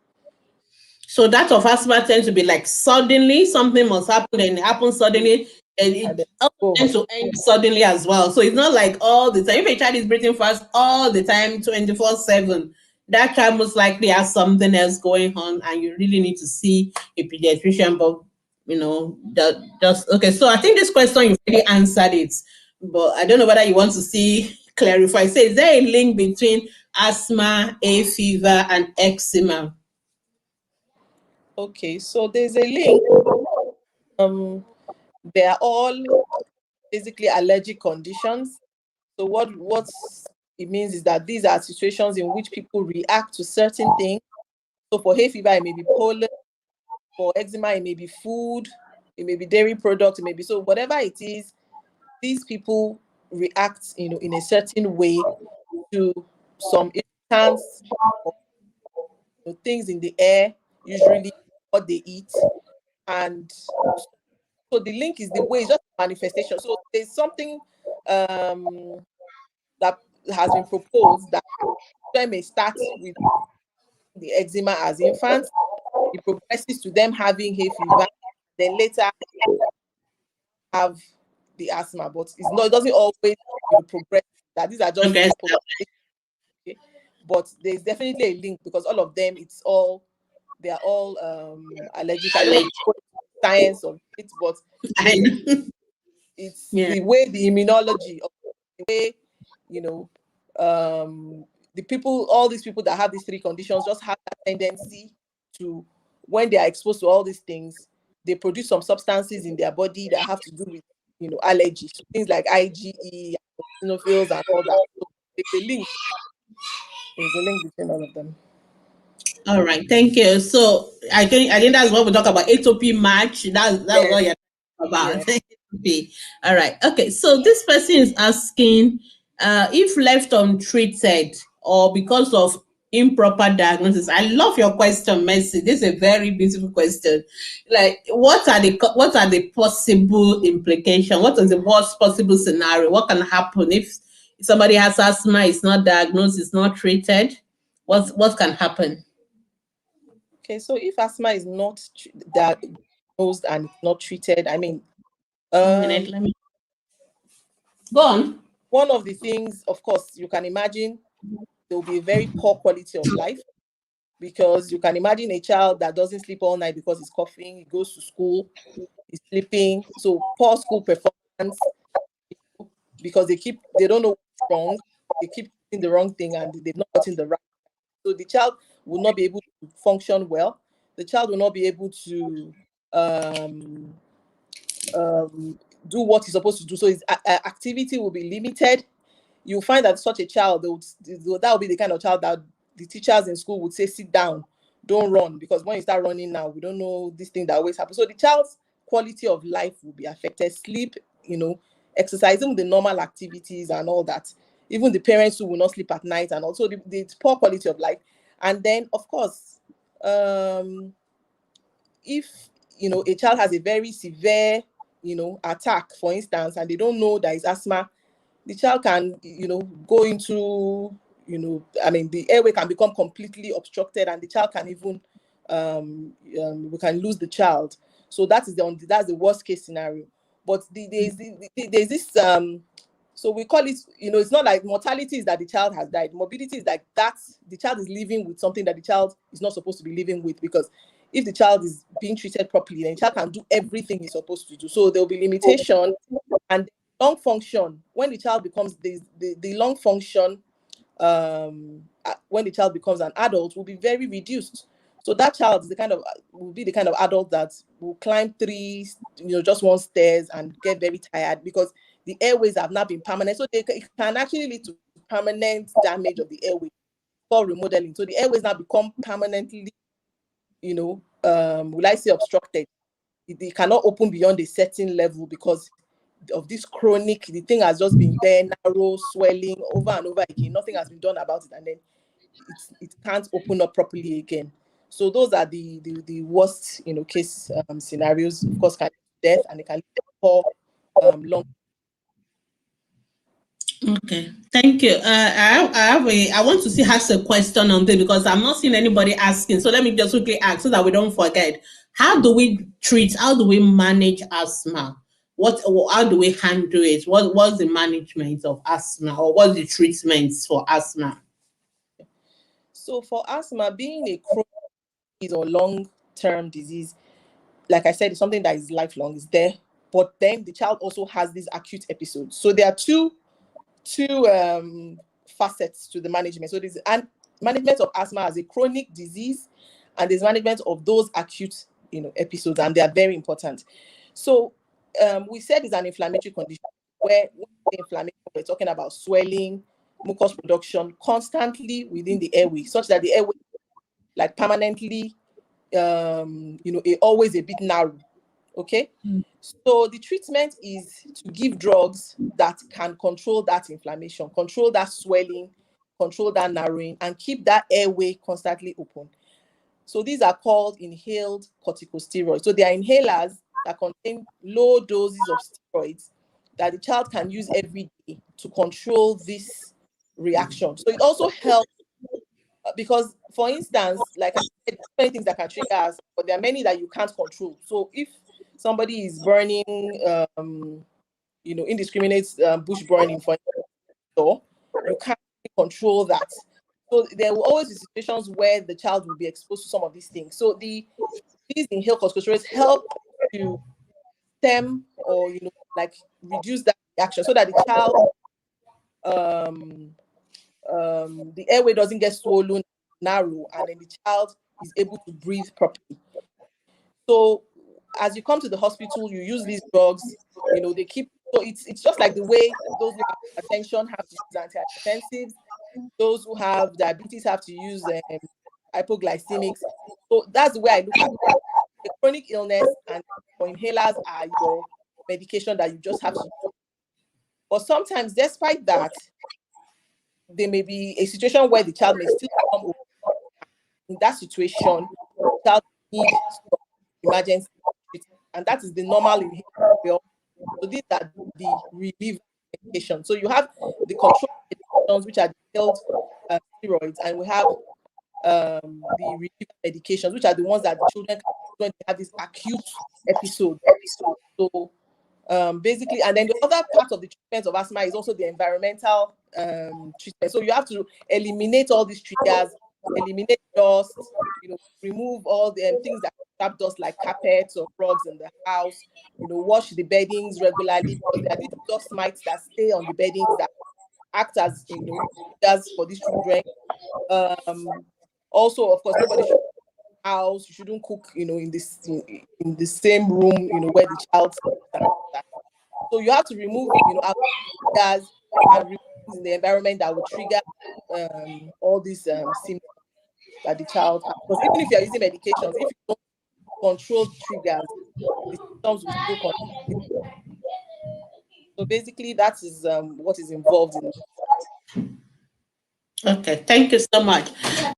So that of asthma tends to be like suddenly something must happen and it happens suddenly, and it tends to end suddenly as well. So it's not like all the time. If a child is breathing fast all the time, 24/7, that child most likely has something else going on, and you really need to see a pediatrician. But that just okay. So I think this question you already answered it, but I don't know whether you want to clarify. Say, is there a link between asthma, hay fever, and eczema? Okay, so there's a link. They are all basically allergic conditions. So what it means is that these are situations in which people react to certain things. So for hay fever, it may be pollen. For eczema, it may be food. It may be dairy product. It may be, so whatever it is, these people react, in a certain way to some irritants or things in the air, usually what they eat. And so the link is the way, it's just manifestation. So there's something that has been proposed that may start with the eczema as infants. It progresses to them having hay fever, then later have the asthma. But it doesn't always progress. That these are just okay. But there's definitely a link, because all of them, they are all allergic. I don't know science of it, but it's the way the immunology of the way, all these people that have these three conditions just have that tendency to, when they are exposed to all these things, they produce some substances in their body that have to do with, allergies, so things like IgE, eosinophils, and all that. So there's a link. There's a link between all of them. All right, thank you. So I think that's what we talk about, atopy match. That's what you're talking about. B. All right. Okay. So this person is asking if left untreated or because of improper diagnosis. I love your question, Mercy. This is a very beautiful question. Like, what are the possible implications? What is the worst possible scenario? What can happen if somebody has asthma, it's not diagnosed, it's not treated? What can happen? Okay, so if asthma is not diagnosed and it's not treated, I mean, 1 minute, let me go on. one of the things, of course, you can imagine there will be a very poor quality of life, because you can imagine a child that doesn't sleep all night because he's coughing, he goes to school, he's sleeping, so poor school performance, because they don't know what's wrong, they keep doing the wrong thing and they've not gotten the right. So the child will not be able to function well. The child will not be able to do what he's supposed to do. So his activity will be limited. You'll find that such a child, that will be the kind of child that the teachers in school would say, sit down, don't run, because when you start running now, we don't know this thing that always happens. So the child's quality of life will be affected. Sleep, exercising, the normal activities and all that. Even the parents who will not sleep at night, and also the poor quality of life. And then, of course, if a child has a very severe attack, for instance, and they don't know that it's asthma, the child can go into the airway can become completely obstructed, and the child can even we can lose the child. So that's the worst case scenario. But there's this so we call it, it's not like mortality is that the child has died. Morbidity is like that the child is living with something that the child is not supposed to be living with, because if the child is being treated properly, then the child can do everything he's supposed to do. So there will be limitation. And lung function, when the child becomes the lung function, when the child becomes an adult, will be very reduced. So that child is will be the kind of adult that will climb just one stairs and get very tired, because the airways have not been permanent. So it can actually lead to permanent damage of the airway for remodeling. So the airways now become permanently, will I say, obstructed. It cannot open beyond a certain level because of this chronic, the thing has just been there, narrow, swelling over and over again. Nothing has been done about it, and then it can't open up properly again. So those are the worst case scenarios. Of course, can lead to death, and it can lead to poor long. Okay, thank you. I want to ask a question on this, because I'm not seeing anybody asking. So let me just quickly ask so that we don't forget. How do we manage asthma? How do we handle it? What's the management of asthma, or what's the treatments for asthma? So for asthma, being a chronic or long-term disease, like I said, it's something that is lifelong, is there. But then the child also has these acute episodes. So there are two facets to the management. So there's management of asthma as a chronic disease, and there's management of those acute episodes, and they are very important. So we said it's an inflammatory condition, where the inflammation, we're talking about swelling, mucus production constantly within the airway, such that the airway like permanently always a bit narrow. Okay. So the treatment is to give drugs that can control that inflammation, control that swelling, control that narrowing, and keep that airway constantly open. So these are called inhaled corticosteroids. So they are inhalers that contain low doses of steroids that the child can use every day to control this reaction. So it also helps because, for instance, like I said, many things that can trigger us, but there are many that you can't control. So if somebody is burning, indiscriminate bush burning, for instance, you can't control that. So there will always be situations where the child will be exposed to some of these things. So these inhaled corticosteroids help to stem or reduce that reaction, so that the child the airway doesn't get swollen, narrow, and then the child is able to breathe properly. So as you come to the hospital, you use these drugs, they keep, so it's just like the way those who have hypertension have to use antihypertensives, those who have diabetes have to use hypoglycemics. So that's the way I look at it. A chronic illness and your inhalers are your medication that you just have to do. But sometimes, despite that, there may be a situation where the child may still come over. In that situation, the child need some emergency treatment, and that is the normal inhaler. So these are the relief medications. So you have the control medications, which are the inhaled steroids, and we have the relief medications, which are the ones that the children can when they have this acute episode. So basically, and then the other part of the treatment of asthma is also the environmental treatment. So you have to eliminate all these triggers, eliminate dust, remove all the things that trap dust like carpets or rugs in the house, wash the beddings regularly, because there are these dust mites that stay on the beddings that act as triggers for these children. Also, of course, nobody should house. You shouldn't cook, in the same room, where the child sleeps. So you have to remove, triggers and remove in the environment that will trigger all these symptoms that the child has. Because even if you are using medications, if you don't control triggers, the symptoms will still continue. So basically, that is what is involved in it. Okay, thank you so much.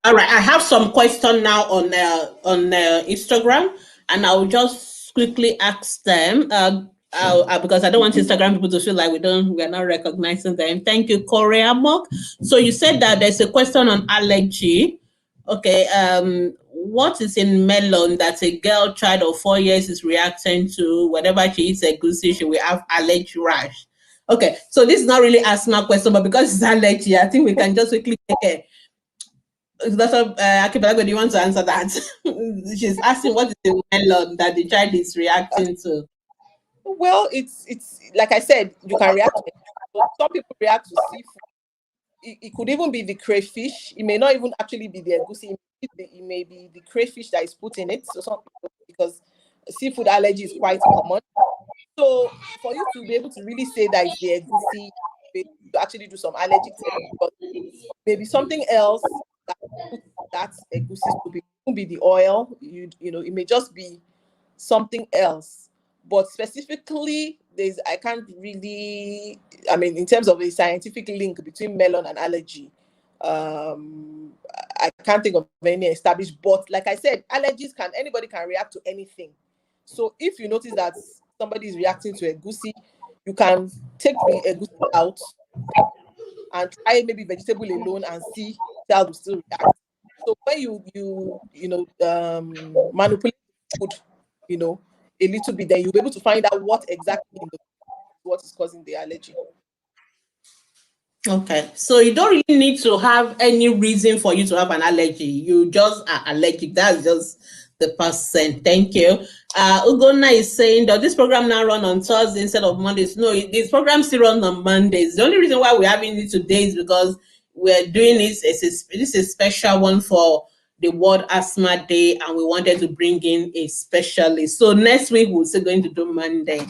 All right, I have some question now on Instagram, and I'll just quickly ask them because I don't want Instagram people to feel like we are not recognizing them. Thank you, Korea Mok. So you said that there's a question on allergy. Okay, what is in melon that a girl child of 4 years is reacting to? Whenever she eats a goosey, she will have allergy rash. Okay, so this is not really asthma question, but because it's allergy, I think we can just quickly take it. Dr. Akinbolagbe, do you want to answer that? She's asking what is the melon that the child is reacting to. Well, it's like I said, you can react to it. So some people react to seafood. It could even be the crayfish. It may not even actually be the egusi. It may be the crayfish that is put in it. So some people, because seafood allergy is quite common. So for you to be able to really say that it's the egusi, to actually do some allergic testing, but maybe something else that egusi could be. It could be the oil. It may just be something else. But specifically, I can't really, in terms of a scientific link between melon and allergy, I can't think of any established. But like I said, anybody can react to anything. So if you notice that somebody is reacting to egusi, you can take the egusi out and try maybe vegetable alone and see the child will still react. So when you manipulate food, a little bit, then you'll be able to find out what exactly what is causing the allergy. Okay, so you don't really need to have any reason for you to have an allergy. You just are allergic. That's just the percent. Thank you. Ugonna is saying, does this program now run on Thursday instead of Mondays? No, this program still runs on Mondays. The only reason why we're having it today is because we're doing this. This is a special one for the World Asthma Day, and we wanted to bring in a specialist. So next week we're still going to do Monday.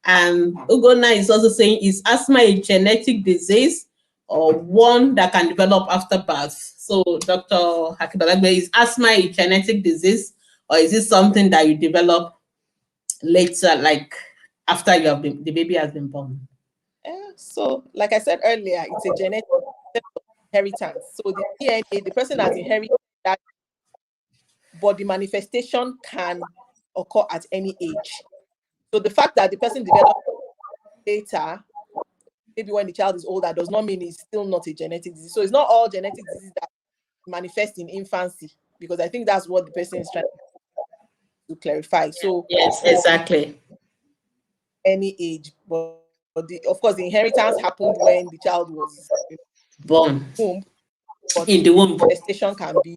Ugonna is also saying, is asthma a genetic disease or one that can develop after birth? So Dr. Akinbolagbe, is asthma a genetic disease, or is it something that you develop later, like after the baby has been born? So like I said earlier, it's a genetic inheritance. So the DNA, the person has inherited that, but the manifestation can occur at any age. So the fact that the person develops later, maybe when the child is older, does not mean it's still not a genetic disease. So it's not all genetic diseases that manifest in infancy, because I think that's what the person is trying to clarify. So yes, exactly. Any age, but of course the inheritance happened when the child was born in the womb. Manifestation can be.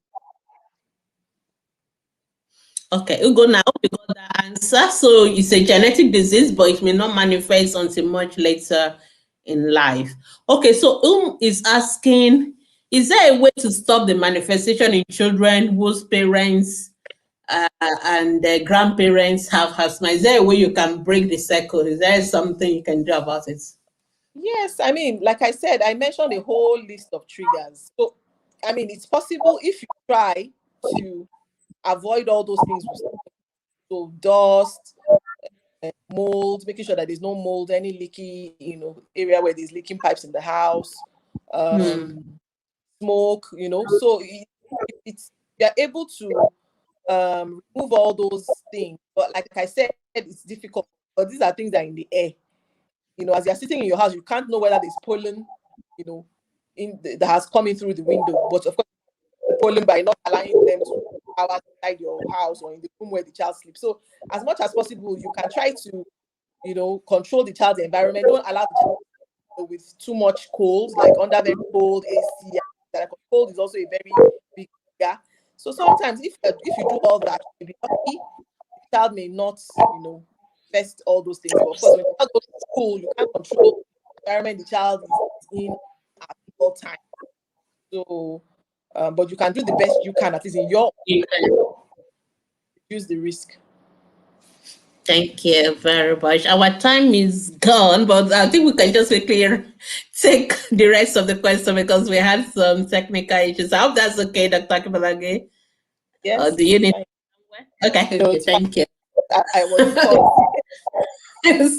Okay, Ugo, now we got the answer. So it's a genetic disease, but it may not manifest until much later in life. Okay, so is asking, is there a way to stop the manifestation in children whose parents and their grandparents have asthma? Is there a way you can break the circle? Is there something you can do about it? Yes, like I said, I mentioned a whole list of triggers. So, it's possible if you try to avoid all those things. So dust, mold, making sure that there's no mold, any leaky, area where there's leaking pipes in the house, smoke, so you're able to remove all those things. But like I said, it's difficult, but these are things that are in the air. As you're sitting in your house, you can't know whether there's pollen, that has come in through the window. But of course, the pollen by not allowing them to go outside your house or in the room where the child sleeps. So as much as possible, you can try to, control the child's environment. Don't allow the child with too much cold, like under very cold AC. Cold is also a very big trigger. So sometimes if you do all that, you'll be lucky. The child may not, test all those things. But of course, when the child goes to school, you can't control the environment the child is in at all times. So, but you can do the best you can, at least in your reduce the risk. Thank you very much. Our time is gone, but I think we can just quickly take the rest of the question because we had some technical issues. I hope that's okay, Dr. Akinbolagbe. Yes. Do you need? Okay. Okay. Thank you. I was.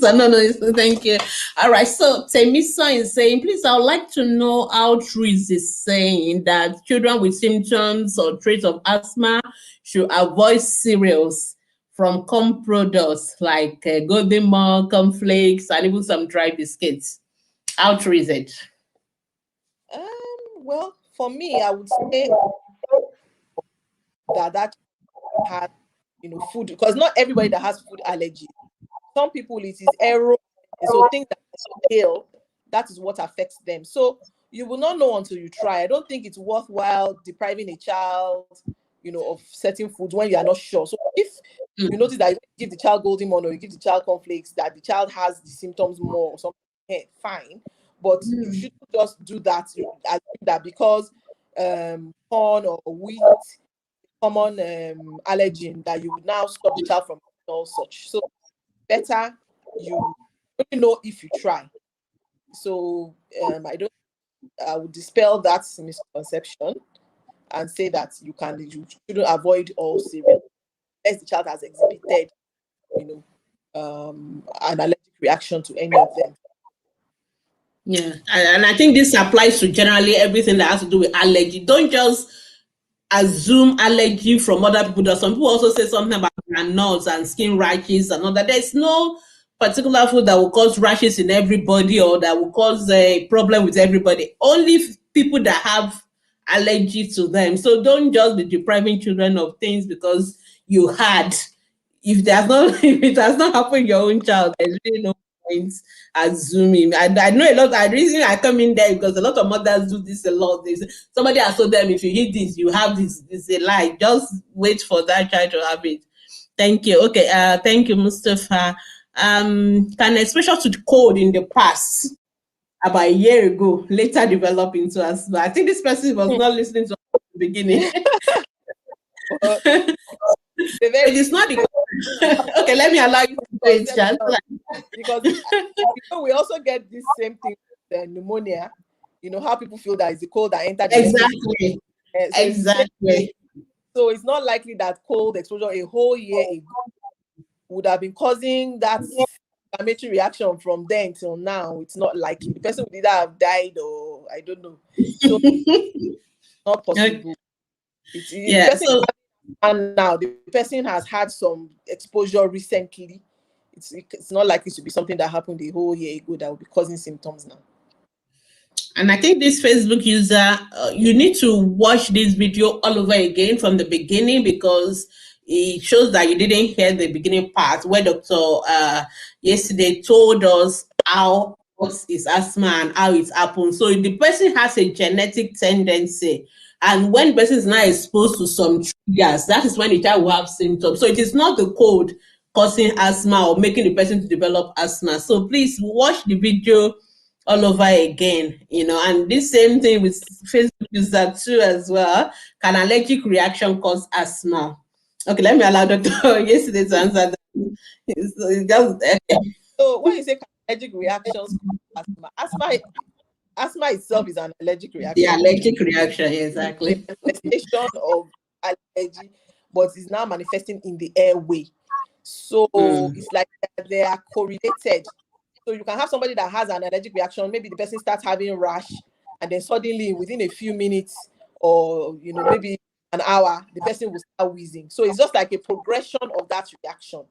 So, no, thank you. All right. So Temisa is saying, please, I would like to know how Trees is saying that children with symptoms or traits of asthma should avoid cereals from corn products like golden milk, cornflakes, and even some dry biscuits. How true is it? Well, for me, I would say that has, food, because not everybody that has food allergy. Some people, it is aero, so things that are ill, that is what affects them. So you will not know until you try. I don't think it's worthwhile depriving a child, of certain foods when you are not sure. So if you notice that you give the child golden morn or you give the child cornflakes, that the child has the symptoms more or something, fine. But you shouldn't just do that. That because corn or wheat, common allergen, that you would now stop the child from all such. So better you only know if you try. So I would dispel that misconception and say that you shouldn't avoid all cereal unless the child has exhibited, an allergic reaction to any of them. Yeah, and I think this applies to generally everything that has to do with allergy. Don't just assume allergy from other people. Some people also say something about nuts and skin rashes and all that. There's no particular food that will cause rashes in everybody or that will cause a problem with everybody. Only people that have allergy to them. So don't just be depriving children of things because you had. If it has not happened to your own child, there's really no point assuming. I know a lot. The reason I come in there because a lot of mothers do this a lot. Somebody has told them if you eat this, you have this. It's a lie. Just wait for that child to have it. Thank you. Okay. Thank you, Mustafa. Can exposure to the cold in the past, about a year ago, later develop into asthma? I think this person was not listening to us at the beginning. It's not the okay, let me allow you to do it, because we also get this same thing with pneumonia. How people feel that it's the cold that entered the exactly. So exactly. So it's not likely that cold exposure a whole year ago would have been causing that inflammatory reaction from then till now. It's not likely. The person would either have died or I don't know. So not possible. And now the person has had some exposure recently. It's not likely to be something that happened a whole year ago that will be causing symptoms now. And I think this Facebook user, you need to watch this video all over again from the beginning because it shows that you didn't hear the beginning part where Dr. Yeside told us what is asthma and how it happens. So the person has a genetic tendency. And when the person is now exposed to some triggers, that is when the child will have symptoms. So it is not the cold causing asthma or making the person to develop asthma. So please watch the video all over again, and this same thing with Facebook user too as well. Can allergic reaction cause asthma? Okay, let me allow Dr. Yeside to answer that. So when you say allergic reactions cause asthma, asthma itself is an allergic reaction. The allergic reaction, exactly. The manifestation of allergy, but it's now manifesting in the airway. So it's like they are correlated. So you can have somebody that has an allergic reaction. Maybe the person starts having rash, and then suddenly within a few minutes, or maybe an hour, the person will start wheezing. So it's just like a progression of that reaction.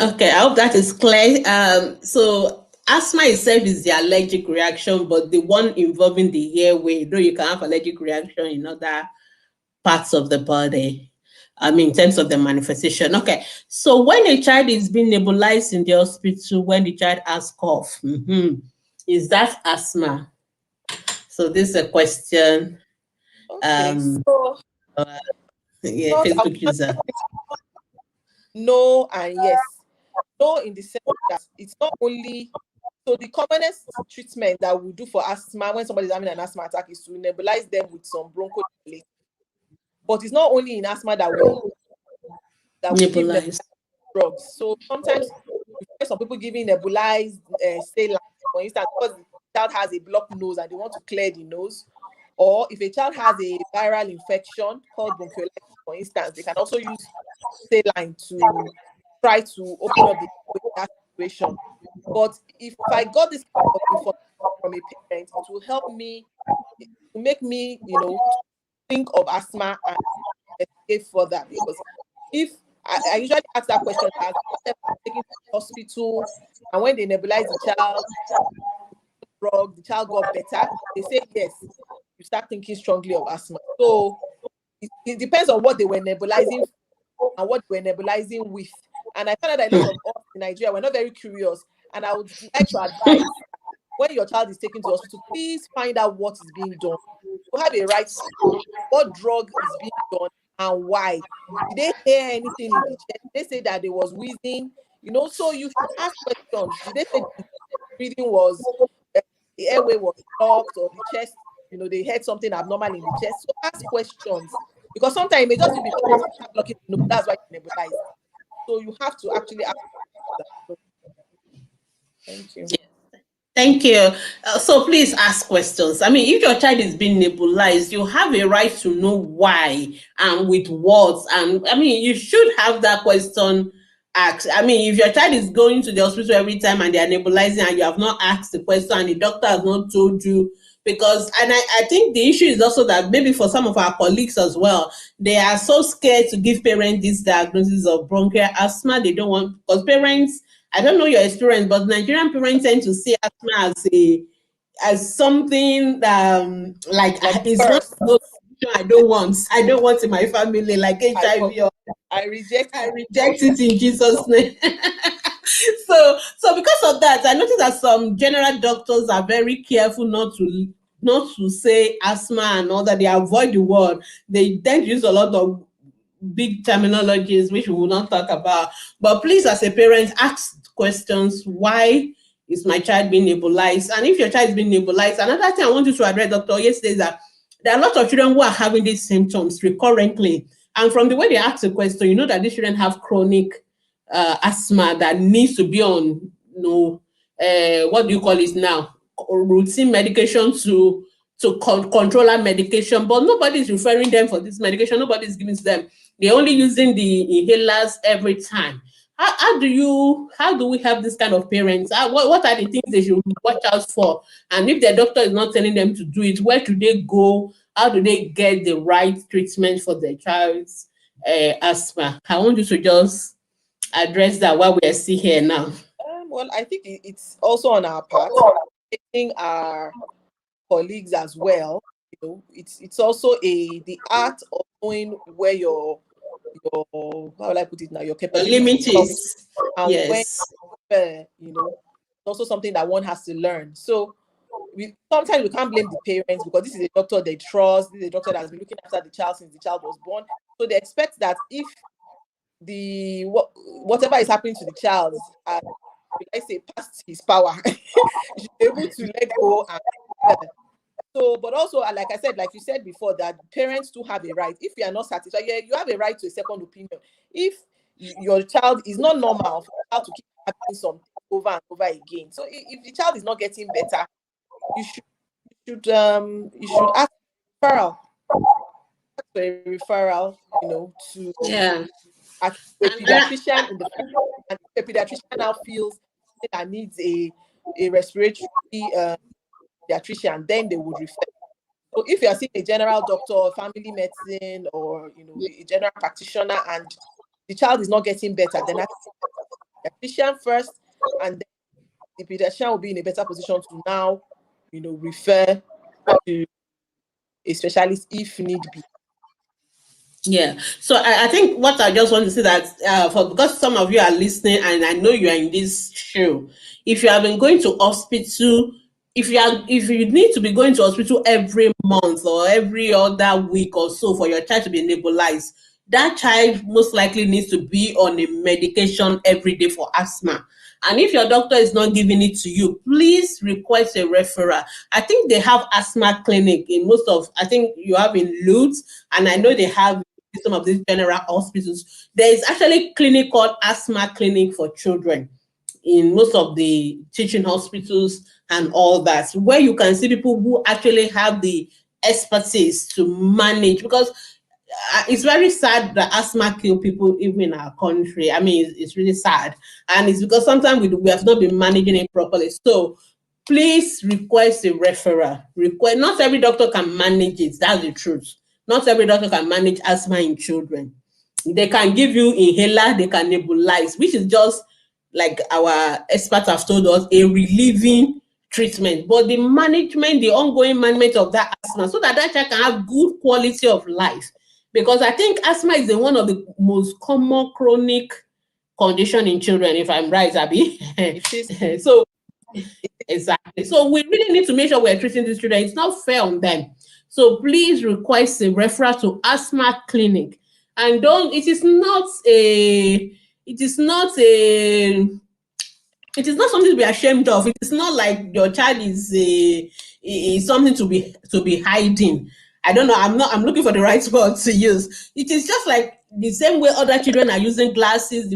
Okay, I hope that is clear. So asthma itself is the allergic reaction, but the one involving the airway, though you can have allergic reaction in other parts of the body. I mean, in terms of the manifestation. Okay, so when a child is being nebulized in the hospital, when the child has cough, is that asthma? So this is a question. Okay, Yeah, Facebook user. No and yes. No, in the sense that it's not only, so the commonest treatment that we do for asthma when somebody is having an asthma attack is to nebulize them with some bronchodilator. But it's not only in asthma that we give nebulized drugs. So sometimes you find some people giving nebulized saline, for instance, because the child has a blocked nose and they want to clear the nose. Or if a child has a viral infection called bronchiolitis, for instance, they can also use saline to try to open up that situation. But if I got this kind of information from a parent, it will help me, to make me, think of asthma and investigate further. Because if I usually ask that question, as taken to the hospital, and when they nebulize the child, the child got better, they say yes, you start thinking strongly of asthma. So it depends on what they were nebulizing and what they were nebulizing with. And I found out that a lot of us in Nigeria were not very curious. And I would like to advise, when your child is taken to hospital, please find out what is being done. You have a right to know what drug is being done and why. Did they hear anything in the chest? Did they say that there was wheezing? So you should ask questions. Did they say the breathing was, the airway was blocked, or the chest, they heard something abnormal in the chest? So ask questions. Because sometimes it may just be because blocking, that's why you nebulize. So you have to actually ask that. Thank you. Thank you. So please ask questions. I mean, if your child is being nebulized, you have a right to know why and with what. And I mean, you should have that question asked. I mean, if your child is going to the hospital every time and they are nebulizing and you have not asked the question and the doctor has not told you, because, and I think the issue is also that maybe for some of our colleagues as well, they are so scared to give parents this diagnosis of bronchial asthma. They don't want, because parents, I don't know your experience, but Nigerian parents tend to see asthma as something like it's not I don't want in my family, like HIV. I reject it in Jesus' name. So because of that, I noticed that some general doctors are very careful not to say asthma and all that. They avoid the word. They tend to use a lot of big terminologies which we will not talk about. But please, as a parent, ask questions. Why is my child being nebulized? And if your child is being nebulized, another thing I want you to address, Dr. Yeside, is that there are a lot of children who are having these symptoms recurrently. And from the way they ask the question, you know that these children have chronic asthma that needs to be on, what do you call it now? Routine medication to controller medication, but nobody's referring them for this medication. Nobody's giving them. They're only using the inhalers every time. How do we have this kind of parents? What are the things they should watch out for? And if their doctor is not telling them to do it, where do they go? How do they get the right treatment for their child's asthma? I want you to just address that while we are still here now. Well, I think it's also on our part, taking our colleagues as well. It's also the art of knowing where your how will I put it now, your capability limits, and yes, when also something that one has to learn. So sometimes we can't blame the parents, because this is a doctor they trust. This is a doctor that has been looking after the child since the child was born. So they expect that if whatever is happening to the child is, I say, past his power, you should be able to let go. So, but also, like I said, like you said before, that parents do have a right. If you are not satisfied, you have a right to a second opinion. If your child is not normal, for the child to keep having something over and over again. So, if the child is not getting better, you should ask for a referral, to a pediatrician in the field, and the pediatrician now feels that needs a respiratory pediatrician, then they would refer. So if you are seeing a general doctor, family medicine, or a general practitioner, and the child is not getting better, then I pediatrician first, and then the pediatrician will be in a better position to now, refer to a specialist if need be. Yeah. So I think what I just want to say that because some of you are listening and I know you are in this show, if you have been going to hospital, if you need to be going to hospital every month or every other week or so for your child to be nebulized, that child most likely needs to be on a medication every day for asthma. And if your doctor is not giving it to you, please request a referral. I think they have asthma clinic in most of, I think you have in Lutz, and I know they have some of these general hospitals. There is actually a clinic called asthma clinic for children in most of the teaching hospitals and all that, where you can see people who actually have the expertise to manage, because it's very sad that asthma kill people even in our country. I mean, it's really sad, and it's because sometimes we have not been managing it properly. So please request a referral. Not every doctor can manage it. That's the truth. Not every doctor can manage asthma in children. They can give you inhaler, they can nebulize, which is just like our experts have told us, a relieving treatment. But the management, the ongoing management of that asthma, so that child can have good quality of life. Because I think asthma is one of the most common chronic condition in children, if I'm right, Abby. So exactly. So we really need to make sure we're treating these children. It's not fair on them. So please request a referral to asthma clinic. And it is not something to be ashamed of. It is not like your child is something to be hiding. I don't know. I'm looking for the right word to use. It is just like the same way other children are using glasses.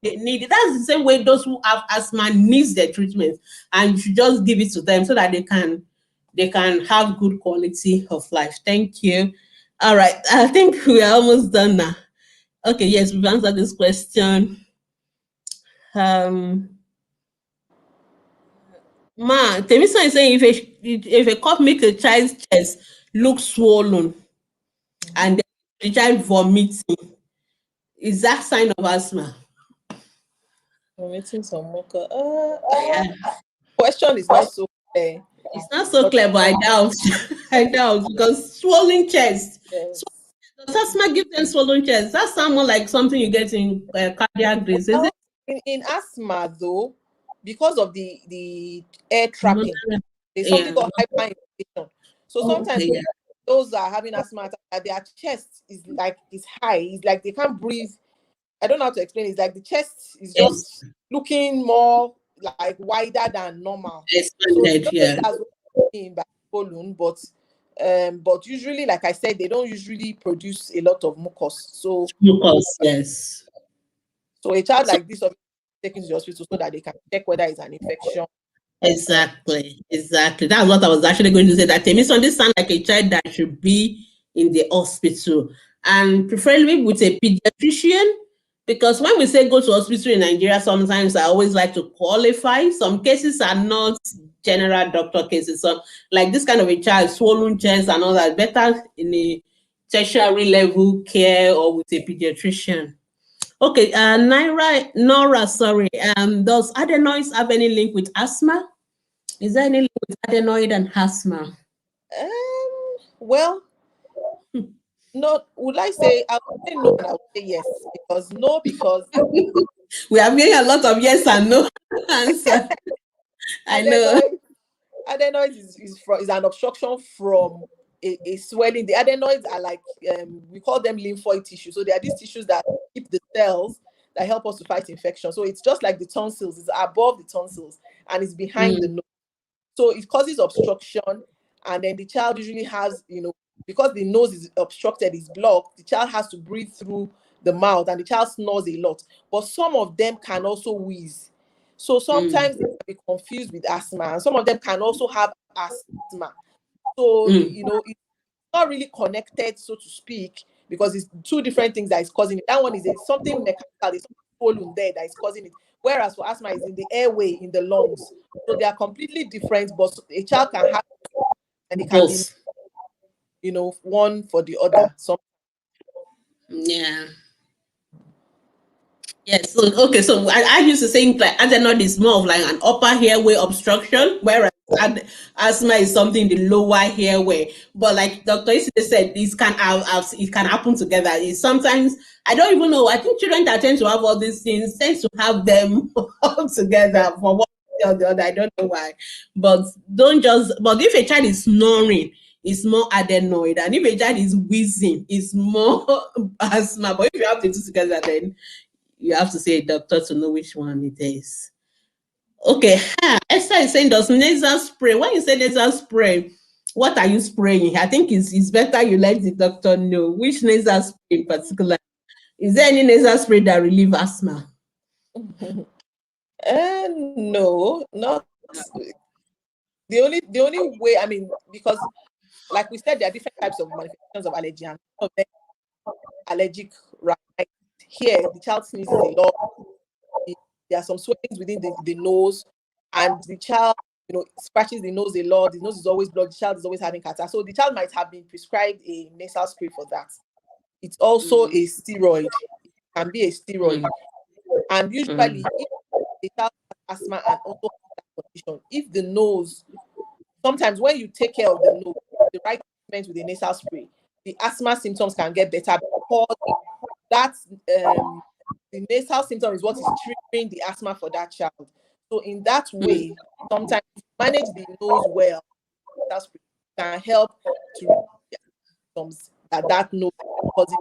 They need it. That's the same way those who have asthma needs their treatment, and you should just give it to them so that they can have good quality of life. Thank you. All right. I think we are almost done now. Okay. Yes, we've answered this question. Temisa is saying if a cough makes a child's chest look swollen and then the child vomiting, is that sign of asthma? Vomiting some mucus. Question is not so clear. It's not so clear, but I doubt. I doubt, because swollen chest. Yes. Does asthma give them swollen chest? That sounds more like something you get in cardiac disease, is it? In asthma, though, because of the air trapping, there's something called hyperinflation. So sometimes those that are having asthma, their chest is high. It's like they can't breathe. I don't know how to explain it. It's like the chest is just looking more like wider than normal. Expanded, so that's what I mean by swollen, but usually, like I said, they don't usually produce a lot of mucus. So mucus, yes. So a child like this, taken to the hospital so that they can check whether it's an infection. Exactly. That's what I was actually going to say. That Temisa, this sounds like a child that should be in the hospital, and preferably with a pediatrician. Because when we say go to hospital in Nigeria, sometimes I always like to qualify. Some cases are not general doctor cases. So like this kind of a child, swollen chest and all that, better in a tertiary level care or with a pediatrician. Okay, Nora, sorry. Does adenoids have any link with asthma? Is there any link with adenoid and asthma? Well, no. Would I say I would say no, and I would say yes, because we are getting a lot of yes and no answer. I know. Adenoids is an obstruction from a swelling. The adenoids are like we call them lymphoid tissue. So they are these tissues that keep the cells that help us to fight infection. So it's just like the tonsils. It's above the tonsils and it's behind the nose. So it causes obstruction, and then the child usually has, because the nose is obstructed, is blocked, the child has to breathe through the mouth, and the child snores a lot. But some of them can also wheeze. So sometimes they can be confused with asthma, and some of them can also have asthma. So, it's not really connected, so to speak, because it's two different things that is causing it. That one is something mechanical, there's something swollen there that is causing it. Whereas for asthma, is in the airway, in the lungs. So they are completely different, but a child can have, and it can be, you know, one for the other. So yeah. Yes. So okay. So I used to think like adenoid is more of like an upper airway obstruction, whereas asthma is something in the lower airway. But like Dr. Yeside said, this can it can happen together. It's sometimes I don't even know. I think children that tend to have all these things tend to have them all together for one or the other. I don't know why. But but if a child is snoring, it's more adenoid, and if a child is wheezing, it's more asthma. But if you have the two together, then you have to see a doctor to know which one it is. Okay. Esther is saying, does nasal spray? When you say nasal spray, what are you spraying? I think it's better you let the doctor know which nasal spray in particular. Is there any nasal spray that relieves asthma? No, not the only way. I mean, because like we said, there are different types of manifestations of allergy, and some of them allergic, right? Here, the child sneezes a lot. There are some swellings within the nose, and the child, you know, scratches the nose a lot. The nose is always blocked. The child is always having catarrh. So the child might have been prescribed a nasal spray for that. It's also a steroid. It can be a steroid. And usually, if the child has asthma and also has that condition, if the nose, sometimes when you take care of the nose, the right treatment with the nasal spray, the asthma symptoms can get better because that's the nasal symptom is what is triggering the asthma for that child. So in that way, sometimes manage the nose well, that can help to reduce the symptoms that nose causes.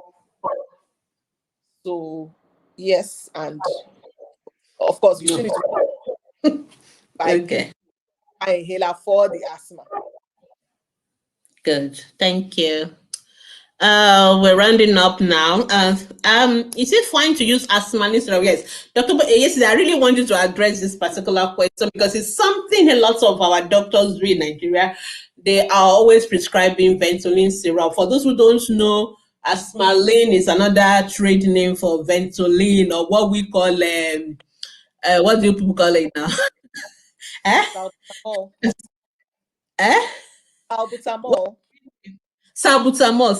So yes, and of course you still need to buy inhaler for the asthma. Good, thank you. We're rounding up now. Is it fine to use asthma instead? Yes, Dr. Yeside, I really want you to address this particular question because it's something a lot of our doctors do in Nigeria. They are always prescribing Ventolin syrup. For those who don't know, Asthmalin is another trade name for Ventolin, or what we call what do people call it now? Salbutamol. Salbutamol. Salbutamol,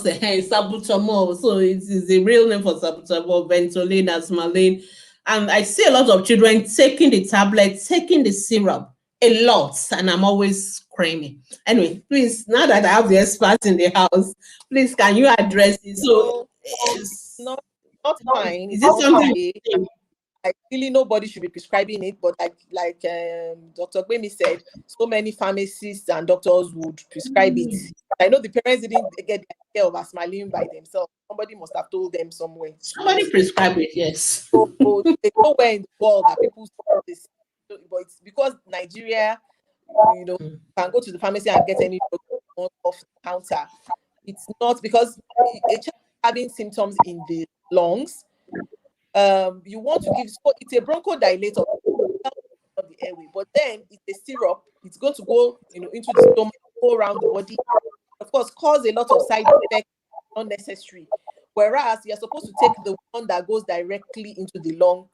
salbutamol. So it's the real name for salbutamol, Ventolin, Asthmalin. And I see a lot of children taking the tablet, taking the syrup a lot, and I'm always screaming. Anyway, please, now that I have the experts in the house, please, can you address it? So it's not fine. Is it something? Like, really, nobody should be prescribing it, but like Dr. Gbemi said, so many pharmacists and doctors would prescribe it. I know the parents didn't get the idea of Asthmalin by themselves. Somebody must have told them somewhere. Somebody prescribed it, yes. So they know where in the world that people say this, but it's because Nigeria, you know, can go to the pharmacy and get any drug off the counter. It's not because a child having symptoms in the lungs. You want to give, so it's a bronchodilator of the airway, but then it's a syrup. It's going to go, you know, into the stomach, go around the body, of course, cause a lot of side effects, unnecessary. Whereas you're supposed to take the one that goes directly into the lung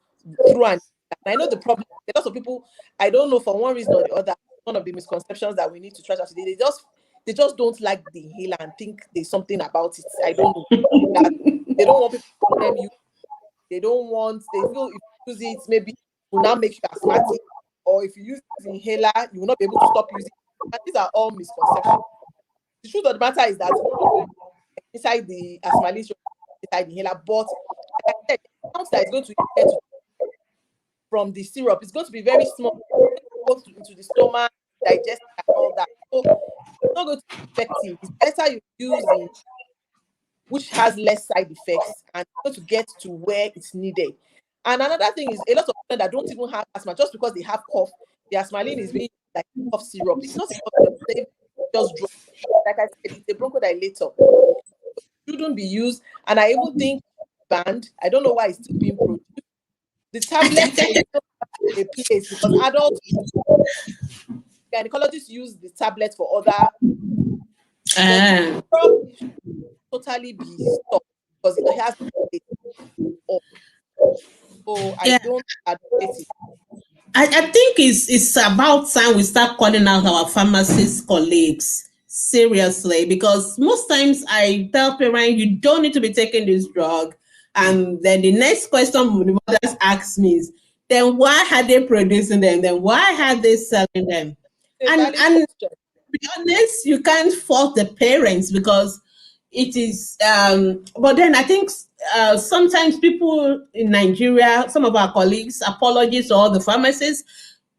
through and I know the problem. A lot of people, I don't know, for one reason or the other, one of the misconceptions that we need to trash out today, they just don't like the inhaler and think there's something about it. I don't know. That they don't want people to call them use. They don't want, they feel if you use it, maybe it will now make you asthmatic, or if you use the inhaler, you will not be able to stop using it. And these are all misconceptions. The truth of the matter is that inside the Asthmalin, inside the inhaler, but like I said, the amount that is going to get from the syrup is going to be very small. Go into the stomach, digest, and all that. So it's not going to be effective. It's better you use it, which has less side effects and going to get to where it's needed. And another thing is a lot of people that don't even have asthma, just because they have cough, the Asthmalin is being like cough syrup. It's not just drug. Like I said, it's a bronchodilator. It shouldn't be used. And I even think banned. I don't know why it's still being produced. The tablet is a place because adults, gynecologists use the tablet for other. Totally be stopped. because it has so I don't advocate it. I think it's about time we start calling out our pharmacist colleagues seriously, because most times I tell parents you don't need to be taking this drug, and then the next question the mothers ask me is, then why are they producing them? Then why are they selling them? And to be honest, you can't fault the parents because it is. But then I think sometimes people in Nigeria, some of our colleagues, apologies to all the pharmacists.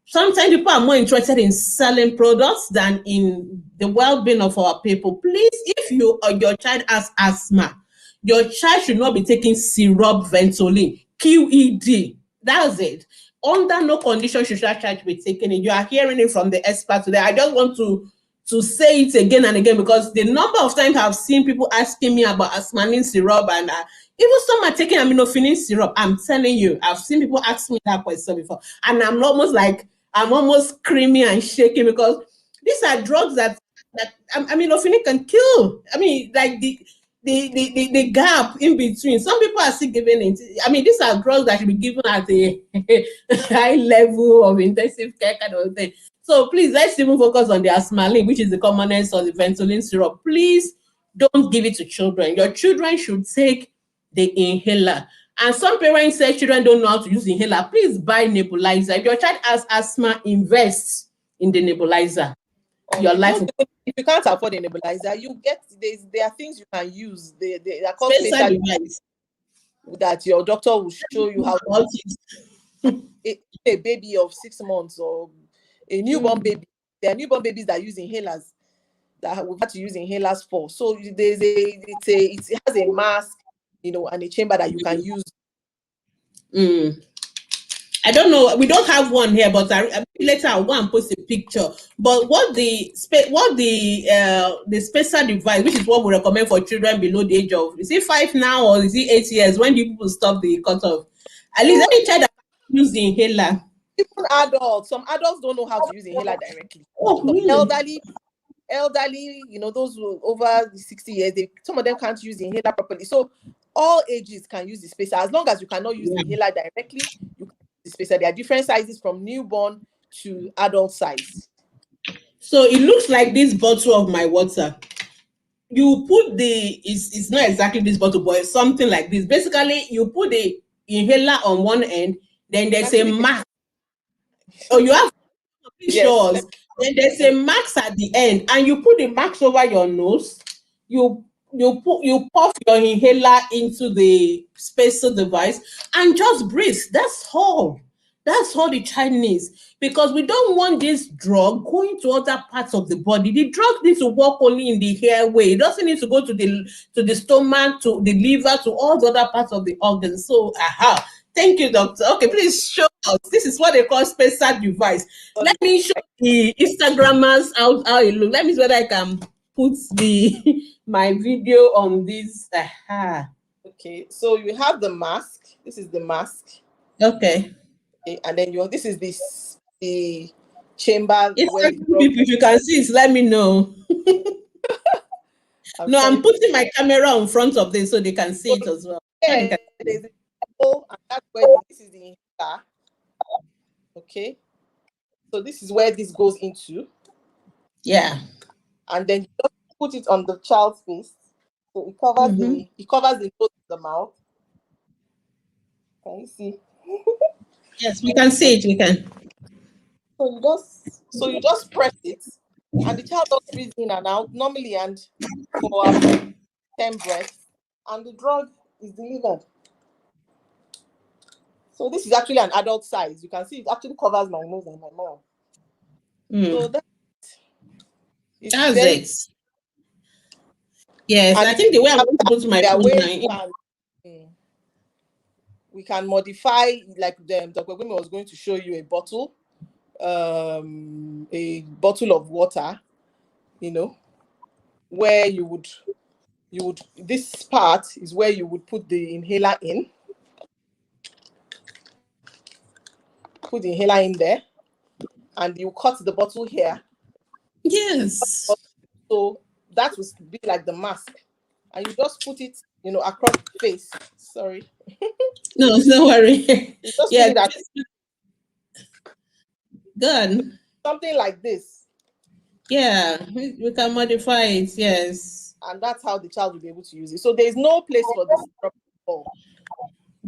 Sometimes people are more interested in selling products than in the well-being of our people. Please, if you or your child has asthma, your child should not be taking syrup Ventolin, QED. That's it. Under no condition should your child be taking it. You are hearing it from the expert today. I just want to say it again and again, because the number of times I've seen people asking me about asthmanin syrup, and even some are taking aminophenin syrup. I'm telling you, I've seen people ask me that question before, and I'm almost screaming and shaking, because these are drugs that aminophenin can kill. I mean, like the gap in between. Some people are still giving it. I mean, these are drugs that should be given at a high level of intensive care kind of thing. So please, let's even focus on the asthmalin, which is the commonest, or the Ventolin syrup. Please don't give it to children. Your children should take the inhaler. And some parents say children don't know how to use inhaler. Please buy nebulizer. If your child has asthma, invest in the nebulizer. Your life. If you can't afford a nebulizer, you get there are things you can use. They are called special device that your doctor will show you how to use. A baby of 6 months or a newborn baby. There are newborn babies that use inhalers, that we've had to use inhalers for. So it has a mask, and a chamber that you can use. I don't know. We don't have one here, but later I'll go and post a picture. But what the special device, which is what we recommend for children below the age of, is it 5 now or is it 8 years? When do people stop the cutoff? At least any child that use the inhaler. Even adults, some adults don't know how to use inhaler directly. Really? Elderly, those who over 60 years, some of them can't use the inhaler properly. So all ages can use the spacer, as long as you cannot use the inhaler directly. You can use the spacer. There are different sizes from newborn to adult size. So it looks like this bottle of my water. You put it's not exactly this bottle, but it's something like this. Basically, you put the inhaler on one end, then there's a mask. Oh, you have pictures. Then there's a mask at the end, and you put the mask over your nose. You puff your inhaler into the spacer device and just breathe. That's all. That's all the child needs, because we don't want this drug going to other parts of the body. The drug needs to work only in the airway. It doesn't need to go to the stomach, to the liver, to all the other parts of the organs. So, thank you, doctor. Okay, please show us. This is what they call spacer device. Let me show the Instagrammers how it looks. Let me see whether I can put my video on this. Okay, so you have the mask. This is the mask. Okay. And then this is the chamber. If you can see it, let me know. I'm putting my camera in front of this so they can see it as well. Yeah, and that's where this is the inhaler. Okay, so this is where this goes into. Yeah, and then you just put it on the child's face, so it covers the nose, the mouth. Can you see? Yes, we can see it. We can. So you just press it, and the child does breathe in and out normally, and for about 10 breaths, and the drug is delivered. So this is actually an adult size. You can see it actually covers my nose and my mouth. So that's it. Yes, and I think the way I'm going to put my phone we can modify, like Dr. Gwemi was going to show you a bottle of water, where you would this part is where you would put the inhaler in. Put the inhaler in there, and you cut the bottle here. Yes. So that would be like the mask, and you just put it across the face. Sorry. No, don't worry. Just Yeah, put it at good. something like this. Yeah, we can modify it. Yes. And that's how the child will be able to use it. So there's no place for this problem.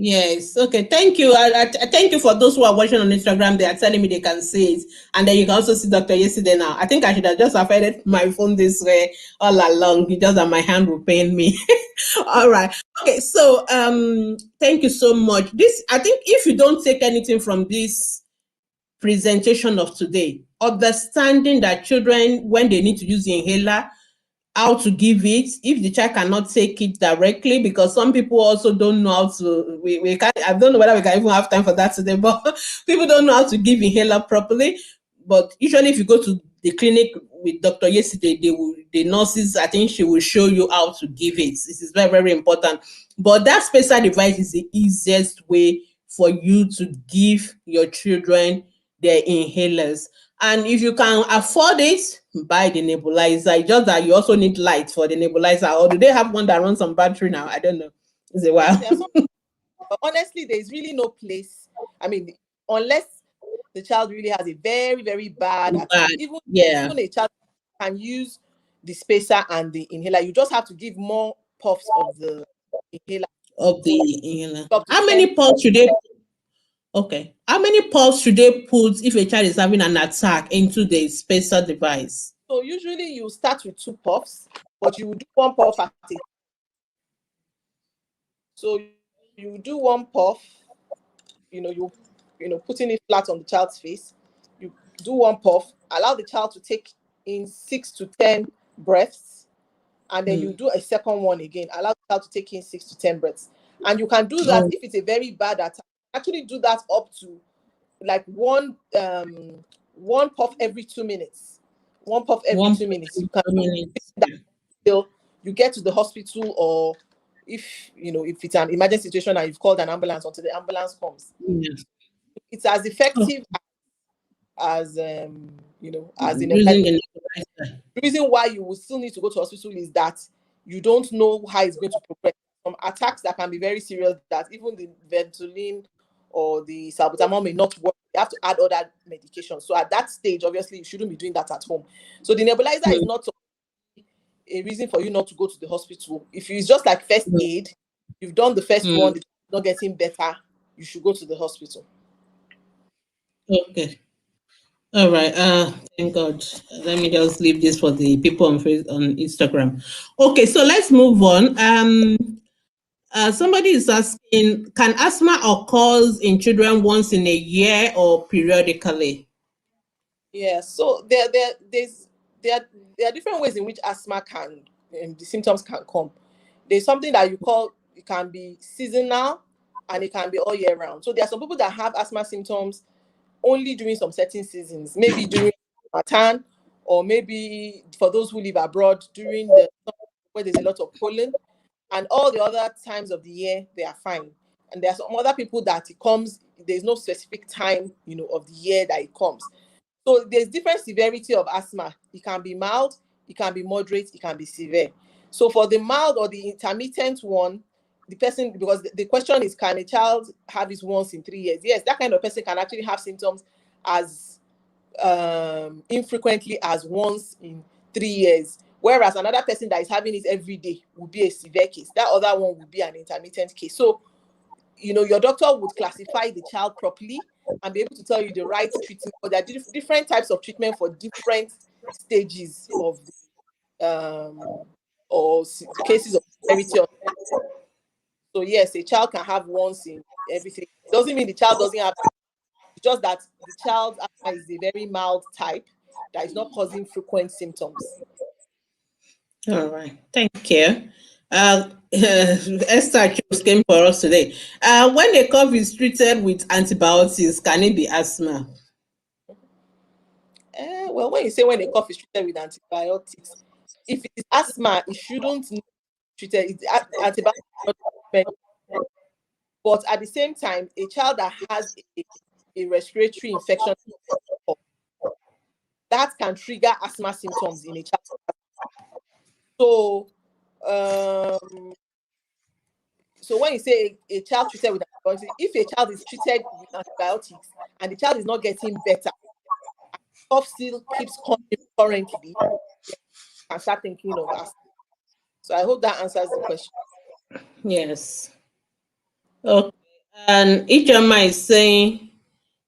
Yes. Okay. Thank you. I thank you for those who are watching on Instagram. They are telling me they can see it, and then you can also see Dr. Yeside now. I think I should have just avoided my phone this way all along. It's just that my hand will pain me. All right. Okay. So thank you so much. This, I think, if you don't take anything from this presentation of today, understanding that children, when they need to use the inhaler, how to give it if the child cannot take it directly, because some people also don't know how to, we can't, I don't know whether we can even have time for that today, but people don't know how to give inhaler properly. But usually if you go to the clinic with Dr. Yeside, the nurses, I think she will show you how to give it. This is very, very important. But that special device is the easiest way for you to give your children their inhalers. And if you can afford it, buy the nebulizer. It's just that you also need light for the nebulizer. Or do they have one that runs on battery now? I don't know. It's a while. But honestly, there's really no place. I mean, unless the child really has a very, very bad attack. Even a child can use the spacer and the inhaler. You just have to give more puffs of the inhaler. How many puffs should they? Okay. How many puffs should they put if a child is having an attack into the spacer device? So usually you start with 2 puffs, but you do 1 puff at a. So you do 1 puff, you putting it flat on the child's face. You do 1 puff, allow the child to take in 6 to 10 breaths, and then you do a second one again. Allow the child to take in 6 to 10 breaths. And you can do that if it's a very bad attack. Actually do that up to like one puff every 2 minutes. 1 puff every 2 minutes. You can do that till you get to the hospital, or if it's an emergency situation and you've called an ambulance until the ambulance comes. It's as effective as as in emergency. The reason why you will still need to go to hospital is that you don't know how it's going to progress. Some attacks that can be very serious, that even the Ventolin or the salbutamol may not work. You have to add other medications. So at that stage, obviously, you shouldn't be doing that at home. So the nebulizer is not a reason for you not to go to the hospital. If it's just like first aid, you've done the first one, it's not getting better, you should go to the hospital. Okay. All right. Thank God. Let me just leave this for the people on Instagram. Okay, so let's move on. Somebody is asking, can asthma occurs in children once in a year or periodically? Yeah, so there are different ways in which asthma can, the symptoms can come. There's something that it can be seasonal, and it can be all year round. So there are some people that have asthma symptoms only during some certain seasons, maybe during Matan, or maybe for those who live abroad during where there's a lot of pollen, and all the other times of the year they are fine. And there are some other people that it comes, there's no specific time of the year that it comes. So there's different severity of asthma. It can be mild, it can be moderate, it can be severe. So for the mild or the intermittent one, the person, because the question is, can a child have it once in 3 years? Yes, that kind of person can actually have symptoms as infrequently as once in 3 years. Whereas another person that is having it every day would be a severe case. That other one would be an intermittent case. So, your doctor would classify the child properly and be able to tell you the right treatment. But there are different types of treatment for different stages of or cases of severity. So yes, a child can have once in everything. It doesn't mean the child doesn't have. It's just that the child's asthma is a very mild type that is not causing frequent symptoms. All right, thank you. Esther just came for us today. When a cough is treated with antibiotics, can it be asthma? Well, when you say when a cough is treated with antibiotics, if it is asthma, it shouldn't be treated. It's antibiotics. But at the same time, a child that has a respiratory infection, that can trigger asthma symptoms in a child. So So when you say a child treated with antibiotics, if a child is treated with antibiotics and the child is not getting better, cough still keeps coming currently, you can start thinking of asthma. So I hope that answers the question. Yes. Okay. And Ichama is saying,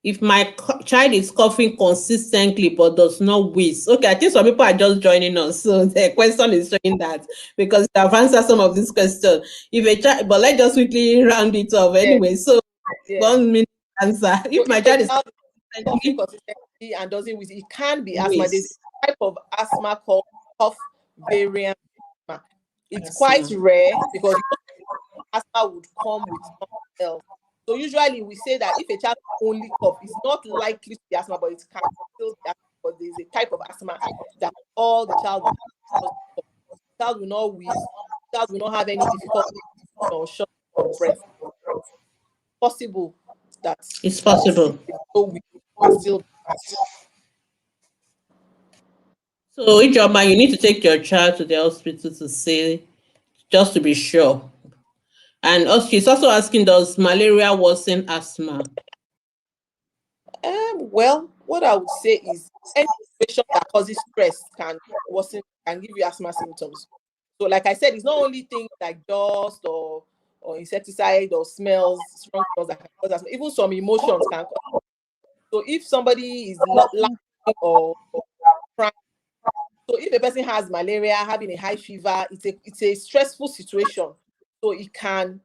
if my child is coughing consistently but does not wheeze. Okay, I think some people are just joining us. So the question is showing that because you have answered some of this question. If a child, but let's just quickly round it off anyway. So 1 minute answer. If my child is coughing consistently and doesn't wheeze, it can be asthma. wheeze. There's a type of asthma called cough variant asthma. It's quite rare because asthma would come with something else. So usually we say that if a child only cough, it's not likely to be asthma, but it can still be asthma. But there's a type of asthma that all the child will cough. The child will not wheeze, the child will not have any difficulty or short of breath. Possible that it's possible. Still. So Ijoma, you need to take your child to the hospital to see, just to be sure. And also, she's also asking, does malaria worsen asthma? Well, what I would say is any situation that causes stress can worsen, can give you asthma symptoms. So, like I said, it's not only things like dust or insecticide or smells, strong smells that can cause asthma. Even some emotions can cause. So, if somebody is laughing or crying, so if a person has malaria, having a high fever, it's a stressful situation. So it can,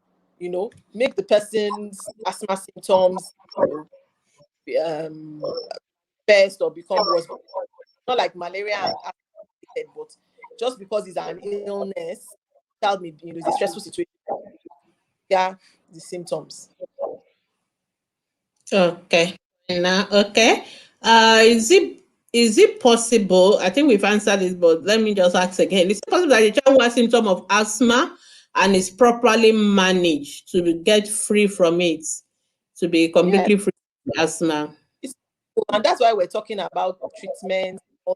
make the person's asthma symptoms, best or become worse. Not like malaria and asthma, but just because it's an illness, child may be, it's a stressful situation. Yeah, the symptoms. Okay. Now, okay. Is it possible? I think we've answered this, but let me just ask again. Is it possible that a child who has symptom of asthma and is properly managed to get free from it, to be completely free from asthma? And that's why we're talking about treatment or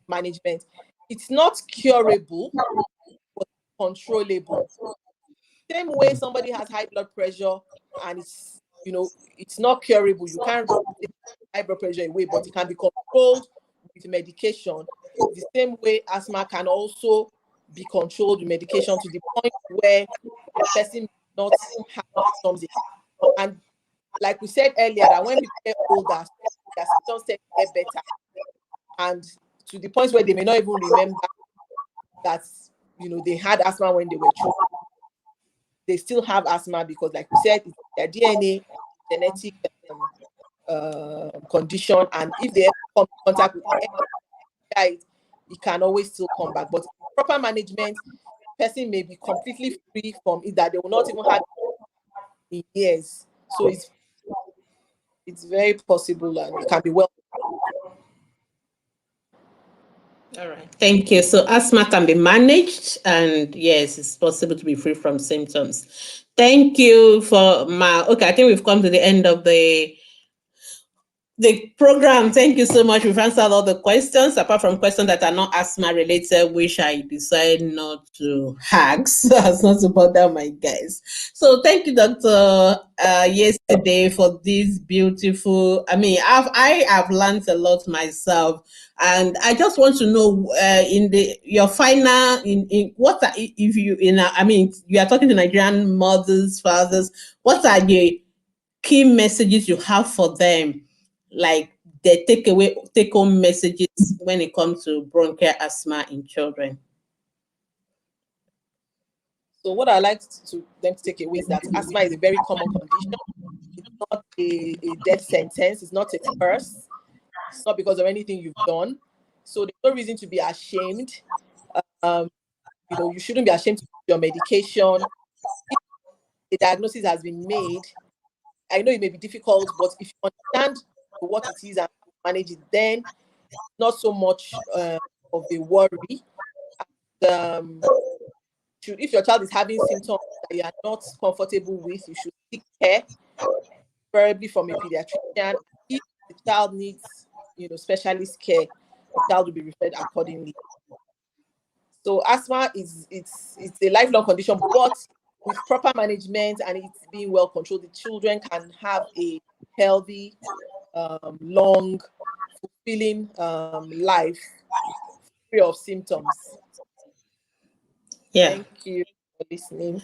management. It's not curable, but controllable. Same way somebody has high blood pressure and it's not curable. You can't take high blood pressure away, but it can be controlled with medication. The same way asthma can also be controlled with medication to the point where the person may not have symptoms. And like we said earlier, that when people get older, their symptoms tend to get better. And to the point where they may not even remember that they had asthma when they were children. They still have asthma because, like we said, it's their DNA, genetic condition, and if they come in contact with it, it can always still come back. But proper management, person may be completely free from it, that they will not even have it in years. So it's very possible and it can be well. All right. Thank you. So asthma can be managed, and yes, it's possible to be free from symptoms. Thank you for okay, I think we've come to the end of the program. Thank you so much. We've answered all the questions, apart from questions that are not asthma related, which I decide not to ask so as not to bother my guys. So thank you, Dr. Yeside, for this beautiful. I have learned a lot myself, and I just want to know your final in what are, if you you are talking to Nigerian mothers, fathers. What are the key messages you have for them? Like the take-home messages when it comes to bronchial asthma in children. So what I like them to take away is that asthma is a very common condition. It's not a death sentence. It's not a curse. It's not because of anything you've done. So there's no reason to be ashamed. You shouldn't be ashamed to take your medication. If the diagnosis has been made, I know it may be difficult, but if you understand what it is and manage it, then not so much of a worry. And, if your child is having symptoms that you are not comfortable with, you should seek care, preferably from a pediatrician. If the child needs, specialist care, the child will be referred accordingly. So asthma it's a lifelong condition, but with proper management and it's being well controlled, the children can have a healthy, long, fulfilling life free of symptoms. Yeah. Thank you for listening.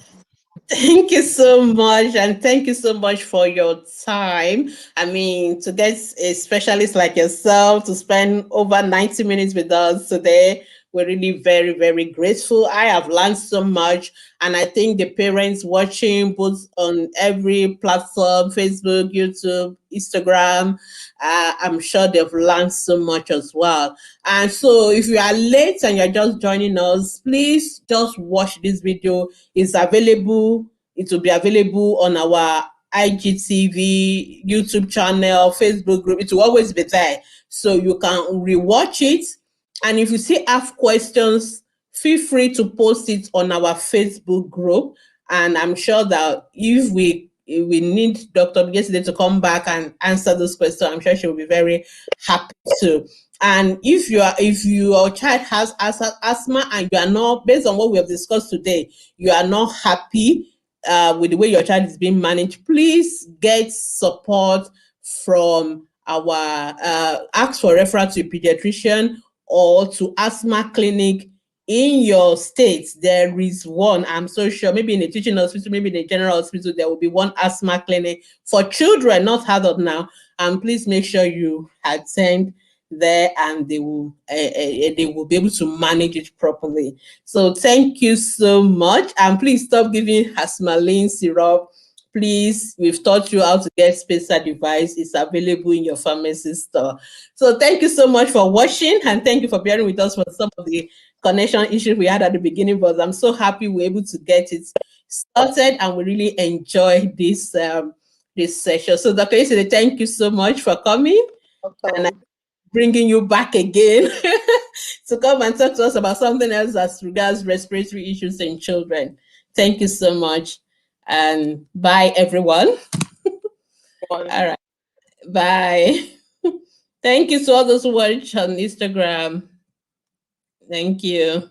Thank you so much, and thank you so much for your time. I mean, to get a specialist like yourself to spend over 90 minutes with us today, we're really very, very grateful. I have learned so much, and I think the parents watching both on every platform, Facebook, YouTube, Instagram, I'm sure they've learned so much as well. And so if you are late and you're just joining us, please just watch this video. It's available. It will be available on our IGTV, YouTube channel, Facebook group. It will always be there. So you can rewatch it. And if you still have questions, feel free to post it on our Facebook group. And I'm sure that if we need Dr. Yeside to come back and answer those questions, I'm sure she will be very happy to. And if your child has asthma and you are not, based on what we have discussed today, you are not happy with the way your child is being managed, please get support from our ask for referral to a pediatrician or to asthma clinic in your state. There is one, I'm so sure, maybe in a teaching hospital, maybe in a general hospital, there will be one asthma clinic for children, not adult now. And please make sure you attend there, and they will be able to manage it properly. So thank you so much, and please stop giving Asthmalin syrup. Please, we've taught you how to get spacer device. It's available in your pharmacy store. So thank you so much for watching, and thank you for bearing with us for some of the connection issues we had at the beginning, but I'm so happy we're able to get it started, and we really enjoy this this session. So Dr. Yeside, thank you so much for coming. And I'm bringing you back again to come and talk to us about something else as regards respiratory issues in children. Thank you so much. And bye, everyone. All right. Bye. Thank you to all those who watch on Instagram. Thank you.